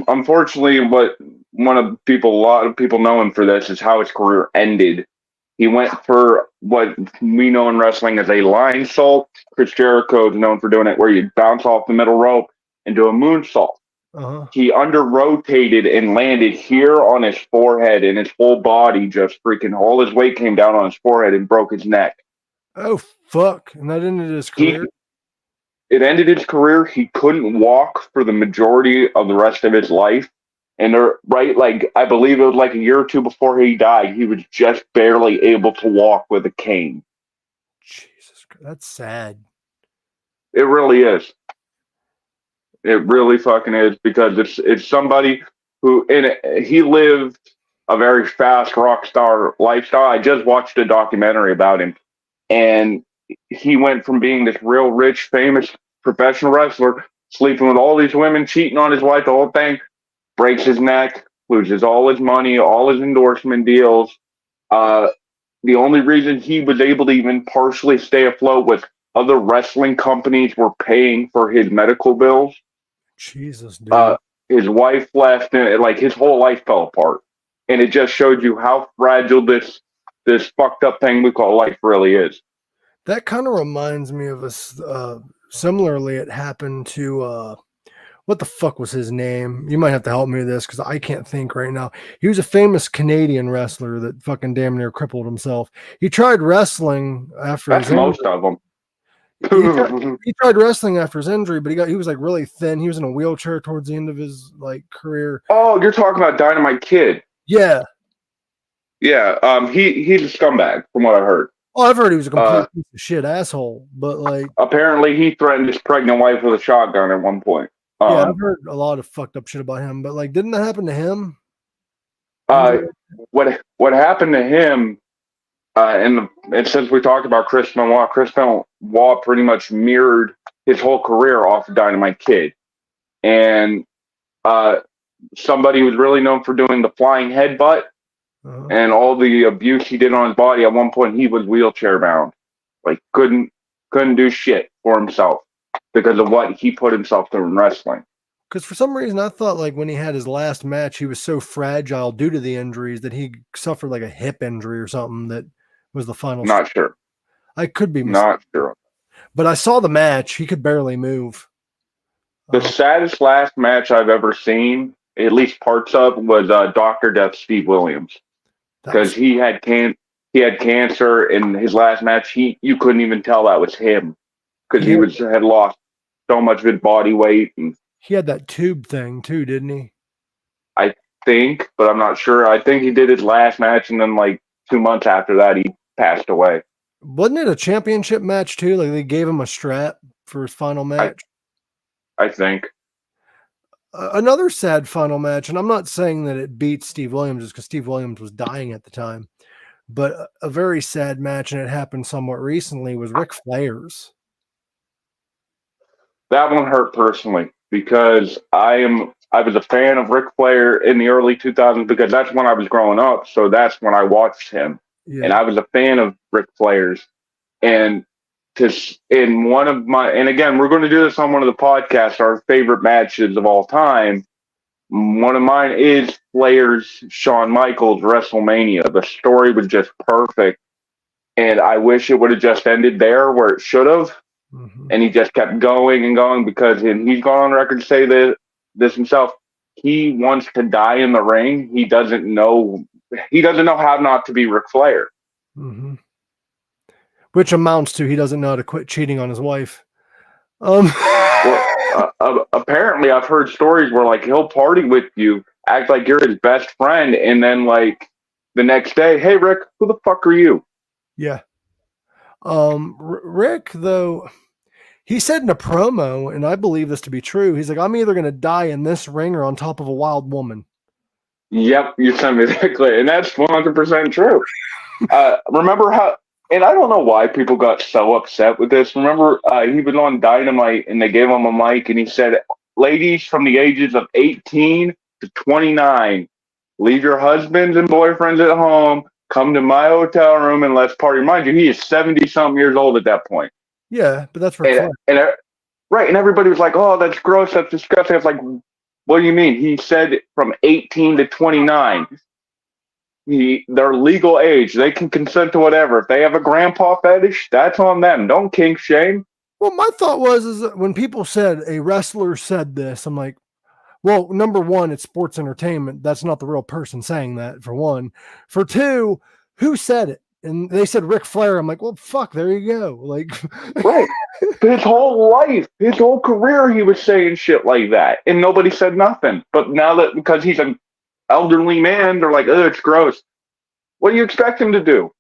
unfortunately, what a lot of people know him for this is how his career ended. He went for what we know in wrestling as a line salt. Chris Jericho is known for doing it, where you bounce off the middle rope and do a moonsault. Uh-huh. He under-rotated and landed here on his forehead, and his whole body just freaking, all his weight came down on his forehead and broke his neck. Oh, fuck. And that ended his career? It ended his career. He couldn't walk for the majority of the rest of his life. And like I believe it was like a year or two before he died, he was just barely able to walk with a cane. Jesus Christ, that's sad. It really is. It really fucking is, because it's somebody who he lived a very fast rock star lifestyle. I just watched a documentary about him, and he went from being this real rich, famous professional wrestler, sleeping with all these women, cheating on his wife, the whole thing. Breaks his neck, loses all his money, all his endorsement deals. The only reason he was able to even partially stay afloat was other wrestling companies were paying for his medical bills. Jesus, dude. His wife left, and like his whole life fell apart. And it just showed you how fragile this fucked up thing we call life really is. That kind of reminds me of us. Similarly, it happened to what the fuck was his name? You might have to help me with this because I can't think right now. He was a famous Canadian wrestler that fucking damn near crippled himself. He tried wrestling after That's most of them. He tried wrestling after his injury, but he was like really thin. He was in a wheelchair towards the end of his like career. Oh, you're talking about Dynamite Kid. Yeah. Yeah. He's a scumbag from what I heard. Oh, I've heard he was a complete piece of shit asshole, but like apparently he threatened his pregnant wife with a shotgun at one point. Yeah, I've heard a lot of fucked up shit about him, but like, didn't that happen to him? What happened to him? And since we talked about Chris Benoit pretty much mirrored his whole career off of Dynamite Kid, and somebody who was really known for doing the flying headbutt and all the abuse he did on his body. At one point, he was wheelchair bound, like couldn't do shit for himself because of what he put himself through in wrestling. Because for some reason, I thought like when he had his last match, he was so fragile due to the injuries that he suffered like a hip injury or something that was the final. Not sure. I could be mistaken. Not sure. But I saw the match. He could barely move. The saddest last match I've ever seen, at least parts of, was Dr. Death Steve Williams. Because he had cancer in his last match. You couldn't even tell that was him because he had lost so much of his body weight, and he had that tube thing too, didn't he? I think, but I'm not sure. I think he did his last match, and then like 2 months after that, he passed away. Wasn't it a championship match too? Like they gave him a strap for his final match. I think. Another sad final match, and I'm not saying that it beats Steve Williams because Steve Williams was dying at the time, But a very sad match, and it happened somewhat recently, was Ric Flair's. That one hurt personally because I was a fan of Ric Flair in the early 2000s because that's when I was growing up. So that's when I watched him, and Yeah. I was a fan of Ric Flair's. And in one of my, and again, we're going to do this on one of the podcasts, our favorite matches of all time. One of mine is Flair's Shawn Michaels WrestleMania. The story was just perfect, and I wish it would have just ended there where it should have. Mm-hmm. And he just kept going and going because, and he's gone on record to say this himself. He wants to die in the ring. He doesn't know. He doesn't know how not to be Ric Flair. Mm-hmm. Which amounts to he doesn't know how to quit cheating on his wife. Well, apparently, I've heard stories where like he'll party with you, act like you're his best friend, and then like the next day, hey Rick, who the fuck are you? Yeah. Rick, though, he said in a promo, and I believe this to be true, he's like, I'm either going to die in this ring or on top of a wild woman. Yep, you sent me that clip, and that's 100% true. Remember how, and I don't know why people got so upset with this. Remember, he was on Dynamite, and they gave him a mic, and he said, ladies from the ages of 18 to 29, leave your husbands and boyfriends at home, come to my hotel room, and let's party. Mind you, he is 70-something years old at that point. Yeah, but that's Ric Flair. Right, and everybody was like, oh, that's gross, that's disgusting. It's like, what do you mean? He said from 18 to 29. Their legal age. They can consent to whatever. If they have a grandpa fetish, that's on them. Don't kink shame. Well, my thought is that when people said a wrestler said this, I'm like, well, number one, it's sports entertainment. That's not the real person saying that, for one. For two, who said it? And they said Ric Flair. I'm like, well, fuck, there you go. Like, right. His whole life, his whole career, he was saying shit like that, and nobody said nothing. But now that because he's an elderly man, they're like, oh, it's gross. What do you expect him to do?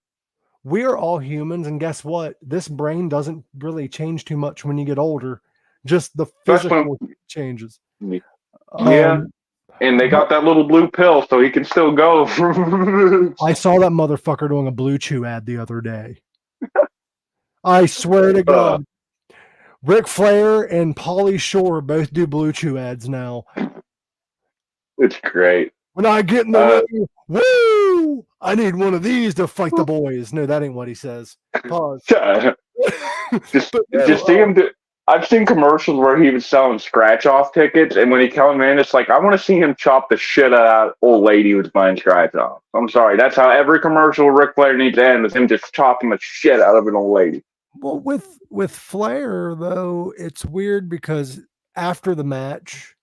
We are all humans, and guess what? This brain doesn't really change too much when you get older. Just the physical changes. Yeah. And they got that little blue pill, so he can still go. I saw that motherfucker doing a Blue Chew ad the other day. I swear to God. Ric Flair and Pauly Shore both do Blue Chew ads now. It's great. When I get in the ring, woo! I need one of these to fight the boys. No, that ain't what he says. Pause. Just see him do. I've seen commercials where he was selling scratch-off tickets, and when he comes in, it's like, I want to see him chop the shit out of that old lady who's buying scratch-off. I'm sorry. That's how every commercial Ric Flair needs to end, is him just chopping the shit out of an old lady. Well, with Flair, though, it's weird because after the match,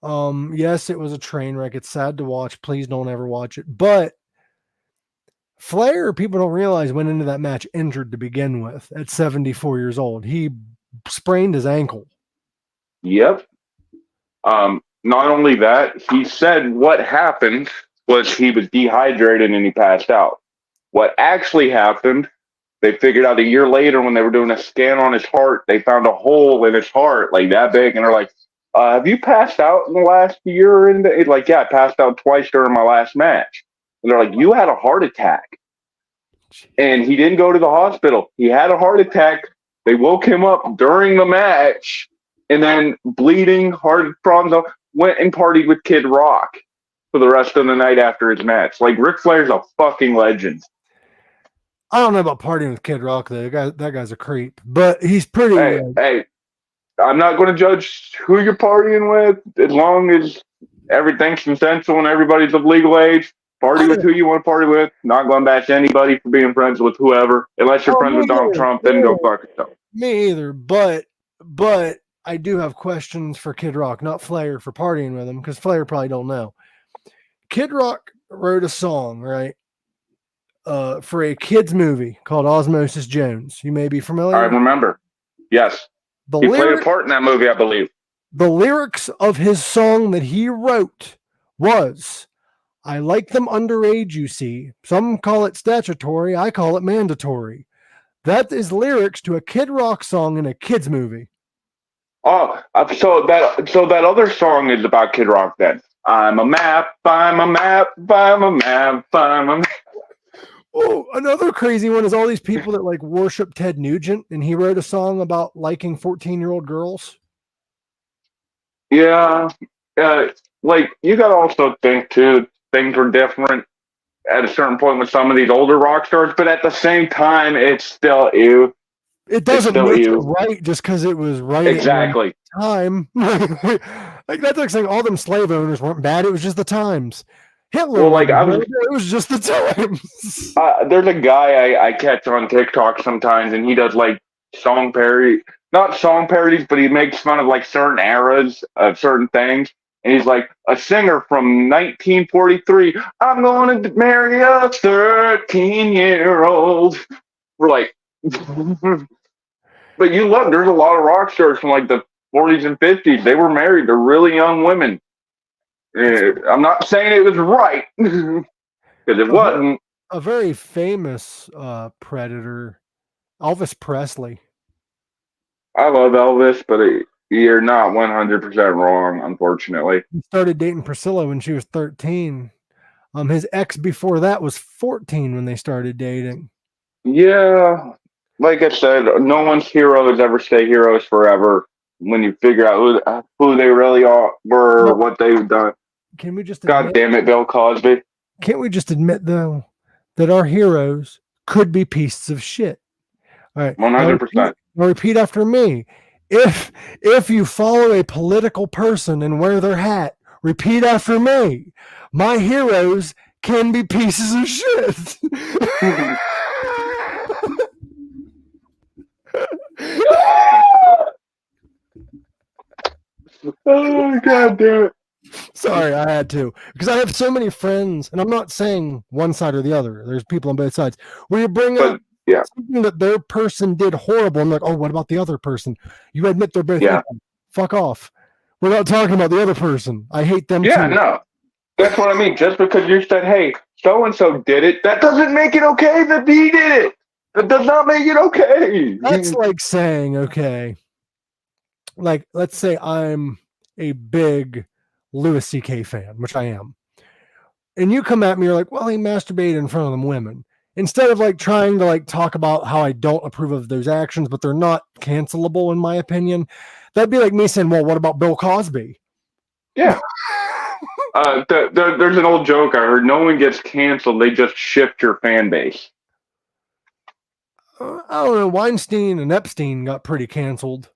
yes, it was a train wreck. It's sad to watch. Please don't ever watch it. But Flair, people don't realize, went into that match injured to begin with at 74 years old. He sprained his ankle. Yep. Not only that, he said what happened was he was dehydrated and he passed out. What actually happened, they figured out a year later when they were doing a scan on his heart, they found a hole in his heart like that big, and they're like, have you passed out in the last year? And he's like, yeah, I passed out twice during my last match. And they're like, you had a heart attack. And he didn't go to the hospital. He had a heart attack. They woke him up during the match, and then bleeding, heart problems, went and partied with Kid Rock for the rest of the night after his match. Like, Ric Flair's a fucking legend. I don't know about partying with Kid Rock, though. That guy's a creep. But he's pretty... Hey, I'm not going to judge who you're partying with as long as everything's consensual and everybody's of legal age. Party with who you want to party with. Not going to bash anybody for being friends with whoever. Unless you're friends with Donald Trump, then go fuck yourself. Me either. But I do have questions for Kid Rock, not Flair, for partying with him, because Flair probably don't know. Kid Rock wrote a song, right, for a kids movie called Osmosis Jones. You may be familiar. I remember. Yes. He played a part in that movie, I believe. The lyrics of his song that he wrote was, I like them underage, you see. Some call it statutory. I call it mandatory. That is lyrics to a Kid Rock song in a kids movie. Oh, so that other song is about Kid Rock then. I'm a map, I'm a map, I'm a map, I'm a map. Oh, another crazy one is all these people that like worship Ted Nugent, and he wrote a song about liking 14-year-old girls. Yeah, uh, like you got to also think too. Things were different at a certain point with some of these older rock stars, but at the same time, it's still ew. It It's doesn't still make it ew. right just because it was right at one Exactly. time. Like that's like saying all them slave owners weren't bad. It was just the times. Hitler Well, like wasn't I bad. was, It was just the times. there's a guy I catch on TikTok sometimes, and he does like song parody, not song parodies, but he makes fun of like certain eras of certain things. And he's like a singer from 1943. I'm going to marry a 13-year-old. We're like, but you look, there's a lot of rock stars from like the 40s and 50s. They were married to really young women. I'm not saying it was right because it wasn't. A very famous predator, Elvis Presley. I love Elvis, but you're not 100% wrong, unfortunately. He started dating Priscilla when she was 13. His ex before that was 14 when they started dating. Yeah, like I said, no one's heroes ever stay heroes forever. When you figure out who they really were, or Well, what they've done. can we just God admit? damn it, Bill Cosby. Can't we just admit though that our heroes could be pieces of shit? All right, 100%. now repeat after me. If you follow a political person and wear their hat, repeat after me. My heroes can be pieces of shit. Oh, God damn it. Sorry, I had to. Because I have so many friends, and I'm not saying one side or the other. There's people on both sides. Where you bring up something that their person did horrible, and like, oh, what about the other person? You admit they're both equal. Fuck off. We're not talking about the other person. I hate them too. No. That's what I mean. Just because you said, hey, so-and-so did it, that doesn't make it okay that he did it. That does not make it okay. That's like saying, okay, like, let's say I'm a big Louis C.K. fan, which I am. And you come at me, you're like, well, he masturbated in front of them women. Instead of like trying to like talk about how I don't approve of those actions, but they're not cancelable in my opinion, that'd be like me saying, well, what about Bill Cosby? Yeah. There's an old joke I heard. No one gets canceled. They just shift your fan base. I don't know. Weinstein and Epstein got pretty canceled.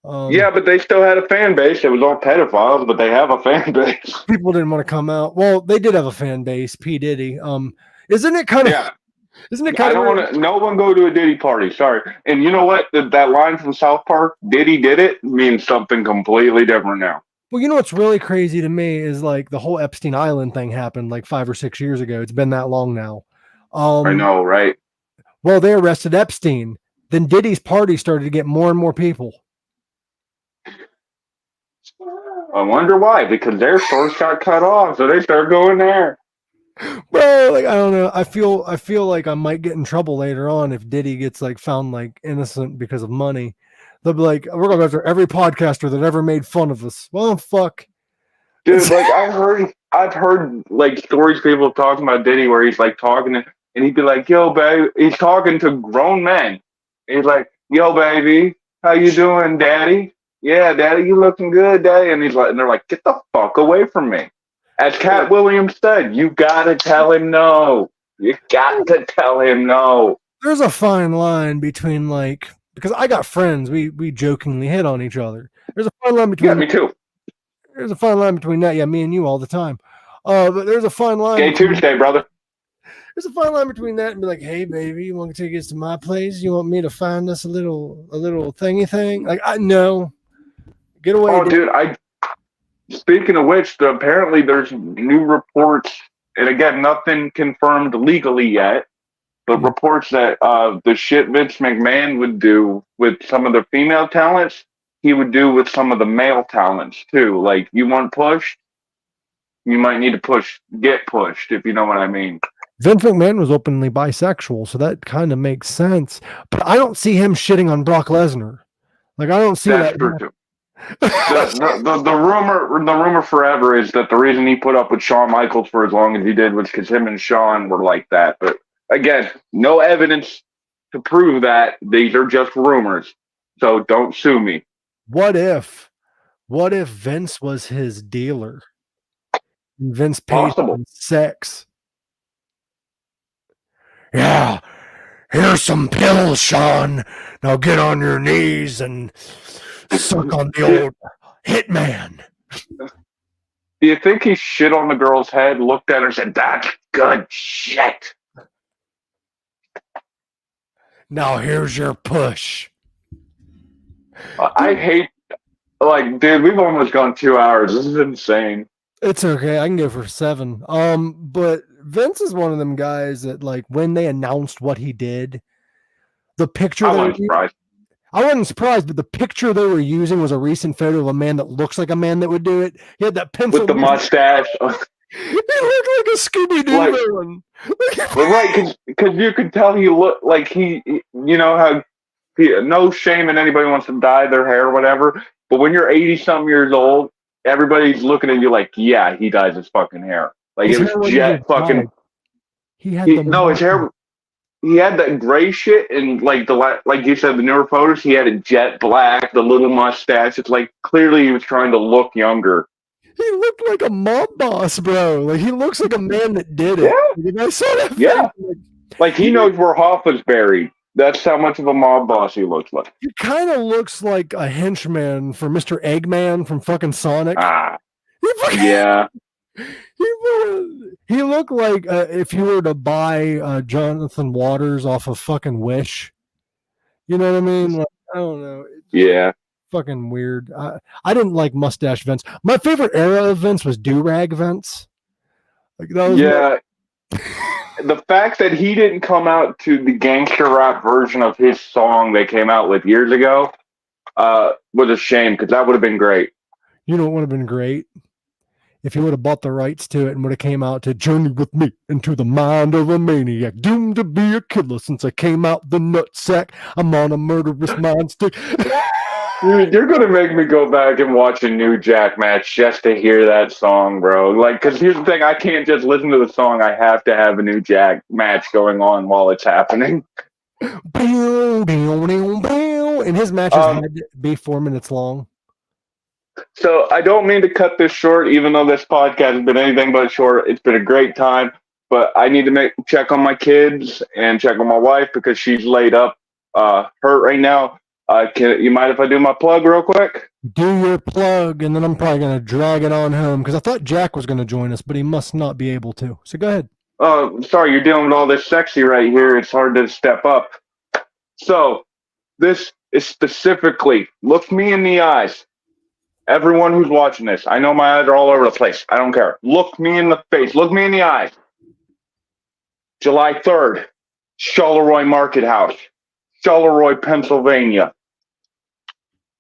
Yeah, but they still had a fan base. It was all pedophiles, but they have a fan base. People didn't want to come out. Well, they did have a fan base. P. Diddy. Isn't it kind of? Yeah. Isn't it kind of? I don't want to. No one go to a Diddy party. Sorry. And you know what? That line from South Park, "Diddy did it," means something completely different now. Well, you know what's really crazy to me is like the whole Epstein Island thing happened like 5 or 6 years ago. It's been that long now. I know, right? Well, they arrested Epstein. Then Diddy's party started to get more and more people. I wonder why. Because their source got cut off, so they started going there. Bro, like I don't know. I feel like I might get in trouble later on if Diddy gets like found like innocent because of money. They'll be like, we're going after every podcaster that ever made fun of us. Well, fuck. Dude, like I've heard like stories people talking about Diddy where he's like talking and he'd be like, yo, babe, he's talking to grown men. He's like, yo, baby, how you doing, daddy? Yeah, daddy, you looking good, daddy. And he's like, and they're like, get the fuck away from me. As Cat Williams said, you gotta tell him no. You got to tell him no. There's a fine line between like, because I got friends, we jokingly hit on each other. There's a fine line between. Yeah, me too. There's a fine line between that. Yeah, me and you all the time. But there's a fine line. Gay Tuesday, brother. There's a fine line between that and be like, hey, baby, you want to take us to my place? You want me to find us a little thingy thing? Like, I know. Get away. Oh, dude, speaking of which, apparently there's new reports, and again, nothing confirmed legally yet, but reports that the shit Vince McMahon would do with some of the female talents, he would do with some of the male talents too. Like, you want pushed, you might need to get pushed, if you know what I mean. Vince McMahon was openly bisexual, so that kind of makes sense. But I don't see him shitting on Brock Lesnar. Like, I don't see that. True too. the rumor forever is that the reason he put up with Shawn Michaels for as long as he did was because him and Shawn were like that. But Again, no evidence to prove that. These are just rumors. So don't sue me. What if Vince was his dealer? And Vince paid Possible. him sex. Yeah, here's some pills, Sean. Now get on your knees and suck on the old hitman. Do you think he shit on the girl's head, looked at her, and said, "That's good shit"? Now here's your push. I hate, like, dude, we've almost gone 2 hours. This is insane. It's okay. I can go for 7. But Vince is one of them guys that, like, when they announced what he did, the picture I wasn't surprised. I wasn't surprised, but the picture they were using was a recent photo of a man that looks like a man that would do it. He had that pencil With the mustache. He looked like a Scooby-Doo Like- villain. Well, right, because you could tell he looked like he, you know how, no shame in anybody wants to dye their hair or whatever, but when you're 80-something years old, everybody's looking at you like, yeah, he dyes his fucking hair. Like, His it hair was wasn't jet even fucking... dyed. He had his hair... He had that gray shit, and like like you said, the newer photos, he had it jet black, the little mustache. It's like clearly he was trying to look younger. He looked like a mob boss, bro. Like, he looks like a man that did it. Yeah. Like, I saw that Yeah. face, Like he knows where Hoffa's buried. That's how much of a mob boss he looks like. he kind of looks like a henchman for Mr. Eggman from fucking Sonic. Ah, He fucking- yeah. He looked like if you were to buy Jonathan Waters off of fucking Wish. You know what I mean? Like, I don't know. It's Yeah. fucking weird. I didn't like mustache Vince. My favorite era of Vince was do-rag Vince. Like, that was Yeah. The fact that he didn't come out to the gangster rap version of his song they came out with years ago was a shame, because that would have been great. You know what would have been great? If he would have bought the rights to it and would have came out to Journey with Me into the mind of a maniac, doomed to be a killer since I came out the nutsack. I'm on a murderous mind stick. Dude, you're going to make me go back and watch a New Jack match just to hear that song, bro. Like, because here's the thing, I can't just listen to the song. I have to have a New Jack match going on while it's happening. And his matches had to be 4 minutes long. So I don't mean to cut this short, even though this podcast has been anything but short. It's been a great time, but I need to check on my kids and check on my wife because she's laid up, hurt right now. You mind if I do my plug real quick? Do your plug, and then I'm probably going to drag it on home because I thought Jack was going to join us, but he must not be able to. So go ahead. Oh, sorry, you're dealing with all this sexy right here. It's hard to step up. So this is specifically, look me in the eyes. Everyone who's watching this, I know my eyes are all over the place. I don't care. Look me in the face. Look me in the eyes. July 3rd, Charleroi Market House, Charleroi, Pennsylvania.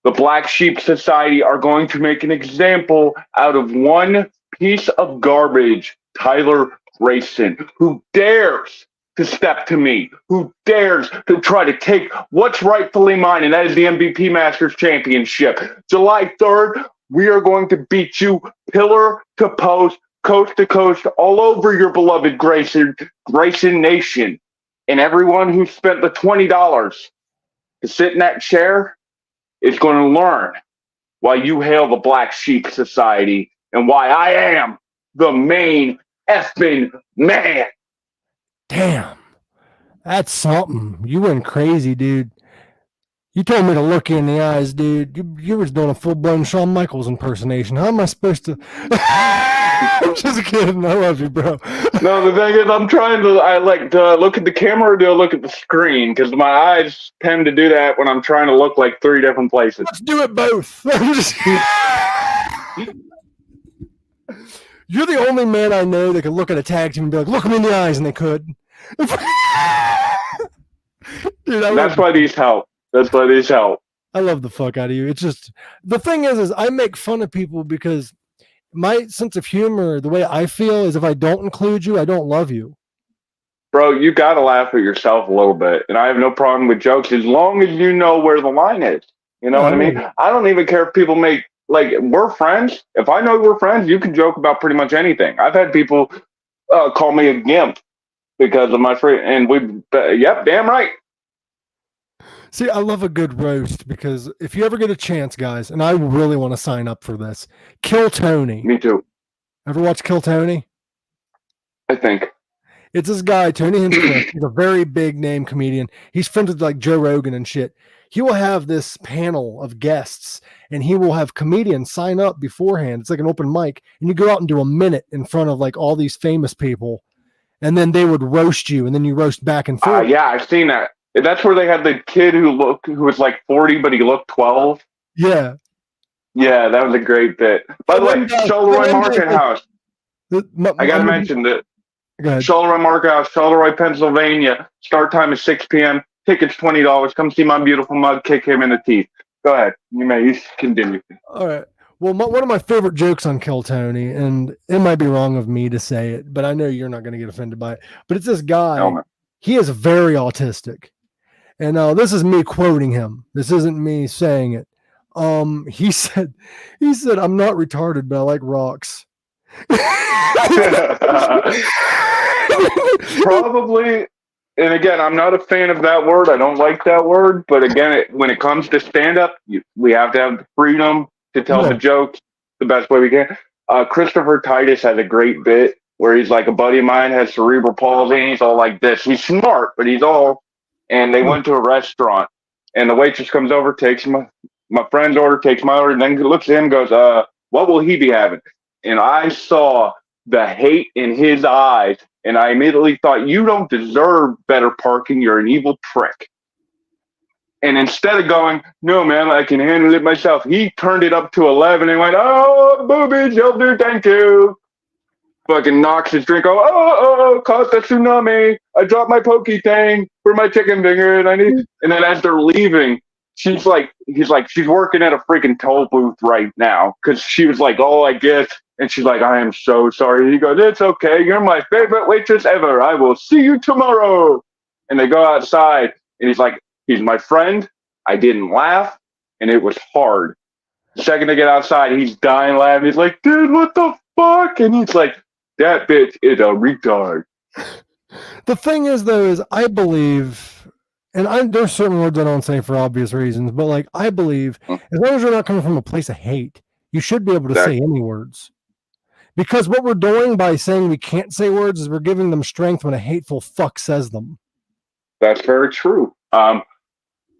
The Black Sheep Society are going to make an example out of one piece of garbage, Tyler Grayson, who dares to step to me, who dares to try to take what's rightfully mine, and that is the MVP Masters Championship. July 3rd, we are going to beat you pillar to post, coast to coast, all over your beloved Grayson Nation. And everyone who spent the $20 to sit in that chair is going to learn why you hail the Black Sheep Society and why I am the main effing man. Damn. That's something. You went crazy, dude. You told me to look you in the eyes, dude. You was doing a full-blown Shawn Michaels impersonation. How am I supposed to... I'm just kidding. I love you, bro. No, the thing is, I like to look at the camera or do I look at the screen? Because my eyes tend to do that when I'm trying to look like 3 different places. Let's do it both. You're the only man I know that could look at a tag team and be like, look them in the eyes, and they could. Dude, That's why these help. That's why these help. I love the fuck out of you. It's just, the thing is I make fun of people because my sense of humor, the way I feel, is if I don't include you, I don't love you. Bro, you got to laugh at yourself a little bit. And I have no problem with jokes as long as you know where the line is. You know what I mean? I don't even care if people make, like, we're friends. If I know we're friends, you can joke about pretty much anything. I've had people call me a gimp because of my free. And yep, damn right. See, I love a good roast because if you ever get a chance, guys, and I really want to sign up for this, Kill Tony. Me too. Ever watch Kill Tony? I think. It's this guy, Tony Hinchcliffe. He's a very big name comedian. He's friends with like Joe Rogan and shit. He will have this panel of guests and he will have comedians sign up beforehand. It's like an open mic. And you go out and do a minute in front of like all these famous people. And then they would roast you and then you roast back and forth. Yeah, I've seen that. That's where they had the kid who was like 40, but he looked 12. Yeah. Yeah, that was a great bit. By the way, Charleroi Market House. I got to mention that. Charleroi Market House, Charleroi, Pennsylvania. Start time is 6 p.m. Tickets $20. Come see my beautiful mug. Kick him in the teeth. Go ahead. You continue. All right. Well, one of my favorite jokes on Kill Tony, and it might be wrong of me to say it, but I know you're not going to get offended by it. But it's this guy. He is very autistic. And this is me quoting him. This isn't me saying it. He said, I'm not retarded, but I like rocks. Probably, and again, I'm not a fan of that word. I don't like that word. But again, when it comes to stand-up, we have to have the freedom to tell the jokes the best way we can. Christopher Titus has a great bit where he's like, a buddy of mine has cerebral palsy, and he's all like this. He's smart, but he's all... And they went to a restaurant, and the waitress comes over, takes my friend's order, takes my order, and then looks at him and goes, what will he be having? And I saw the hate in his eyes, and I immediately thought, you don't deserve better parking. You're an evil prick. And instead of going, no, man, I can handle it myself, he turned it up to 11 and went, oh, boobies, you'll do, thank you. Fucking knocks his drink. Caught the tsunami. I dropped my pokey thing for my chicken finger, and then as they're leaving, he's like, she's working at a freaking toll booth right now because she was like, oh, I guess, and she's like, I am so sorry. He goes, it's okay. You're my favorite waitress ever. I will see you tomorrow. And they go outside, and he's like, he's my friend. I didn't laugh, and it was hard. The second they get outside, he's dying laughing. He's like, dude, what the fuck? And he's like, that bitch is a retard. The thing is, though, is I believe, and there's certain words I don't say for obvious reasons, but like I believe, as long as you're not coming from a place of hate, you should be able to say any words. Because what we're doing by saying we can't say words is we're giving them strength when a hateful fuck says them. That's very true. Now,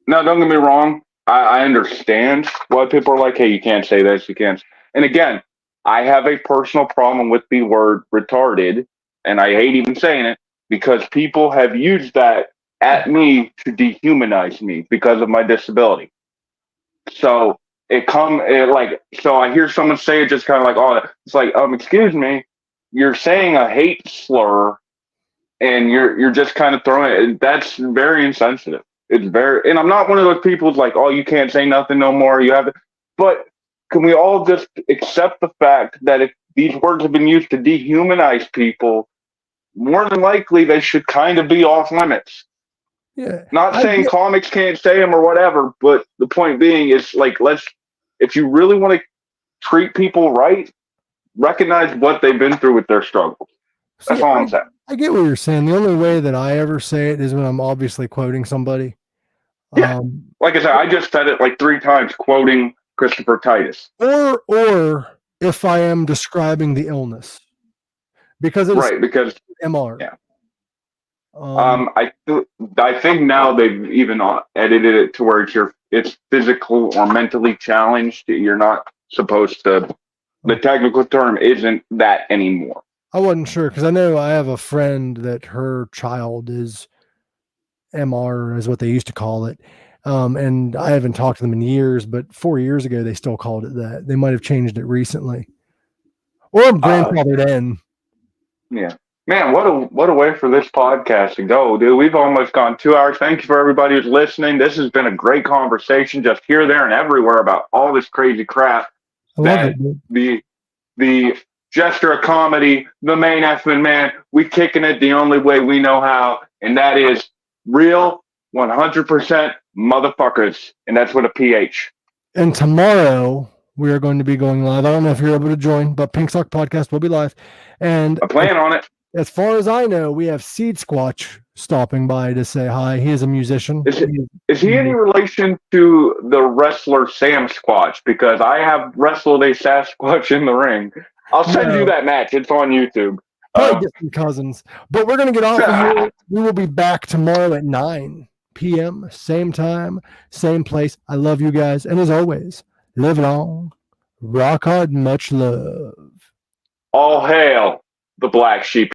don't get me wrong. I understand why people are like, hey, you can't say this, you can't. And again, I have a personal problem with the word retarded, and I hate even saying it because people have used that at me to dehumanize me because of my disability. So so I hear someone say it just kind of like, oh, it's like, excuse me, you're saying a hate slur, and you're just kind of throwing it. That's very insensitive. And I'm not one of those people who's like, oh, you can't say nothing no more. You have to, but. Can we all just accept the fact that if these words have been used to dehumanize people, more than likely they should kind of be off limits? Yeah. Not saying comics can't say them or whatever, but the point being is like, if you really want to treat people right, recognize what they've been through with their struggles. That's all I'm saying. I get what you're saying. The only way that I ever say it is when I'm obviously quoting somebody. Yeah. Like I said, I just said it like 3 times, quoting Christopher Titus. Or if I am describing the illness. Because it's because MR. Yeah. I think now they've even edited it to where it's physical or mentally challenged. You're not supposed to. The technical term isn't that anymore. I wasn't sure because I know I have a friend that her child is MR, is what they used to call it. And I haven't talked to them in years, but 4 years ago, they still called it that. They might have changed it recently. Or I'm grandfathered in. Yeah. Man, what a way for this podcast to go, dude. We've almost gone 2 hours. Thank you for everybody who's listening. This has been a great conversation just here, there, and everywhere about all this crazy crap. I love it. The gesture of comedy, the main effing man, we kicking it the only way we know how, and that is real 100% motherfuckers, and that's with a PH. And tomorrow we are going to be going live. I don't know if you're able to join, but Pink Sock Podcast will be live. And I plan on it. As far as I know, we have Seed Squatch stopping by to say hi. He is a musician. Is he any relation to the wrestler Sam Squatch? Because I have wrestled a Sasquatch in the ring. I'll send you that match. It's on YouTube. Probably distant cousins. But we're going to get off of here. We will be back tomorrow at 9 p.m. Same time, same place. I love you guys. And as always, live long, rock hard, much love. All hail the black sheep.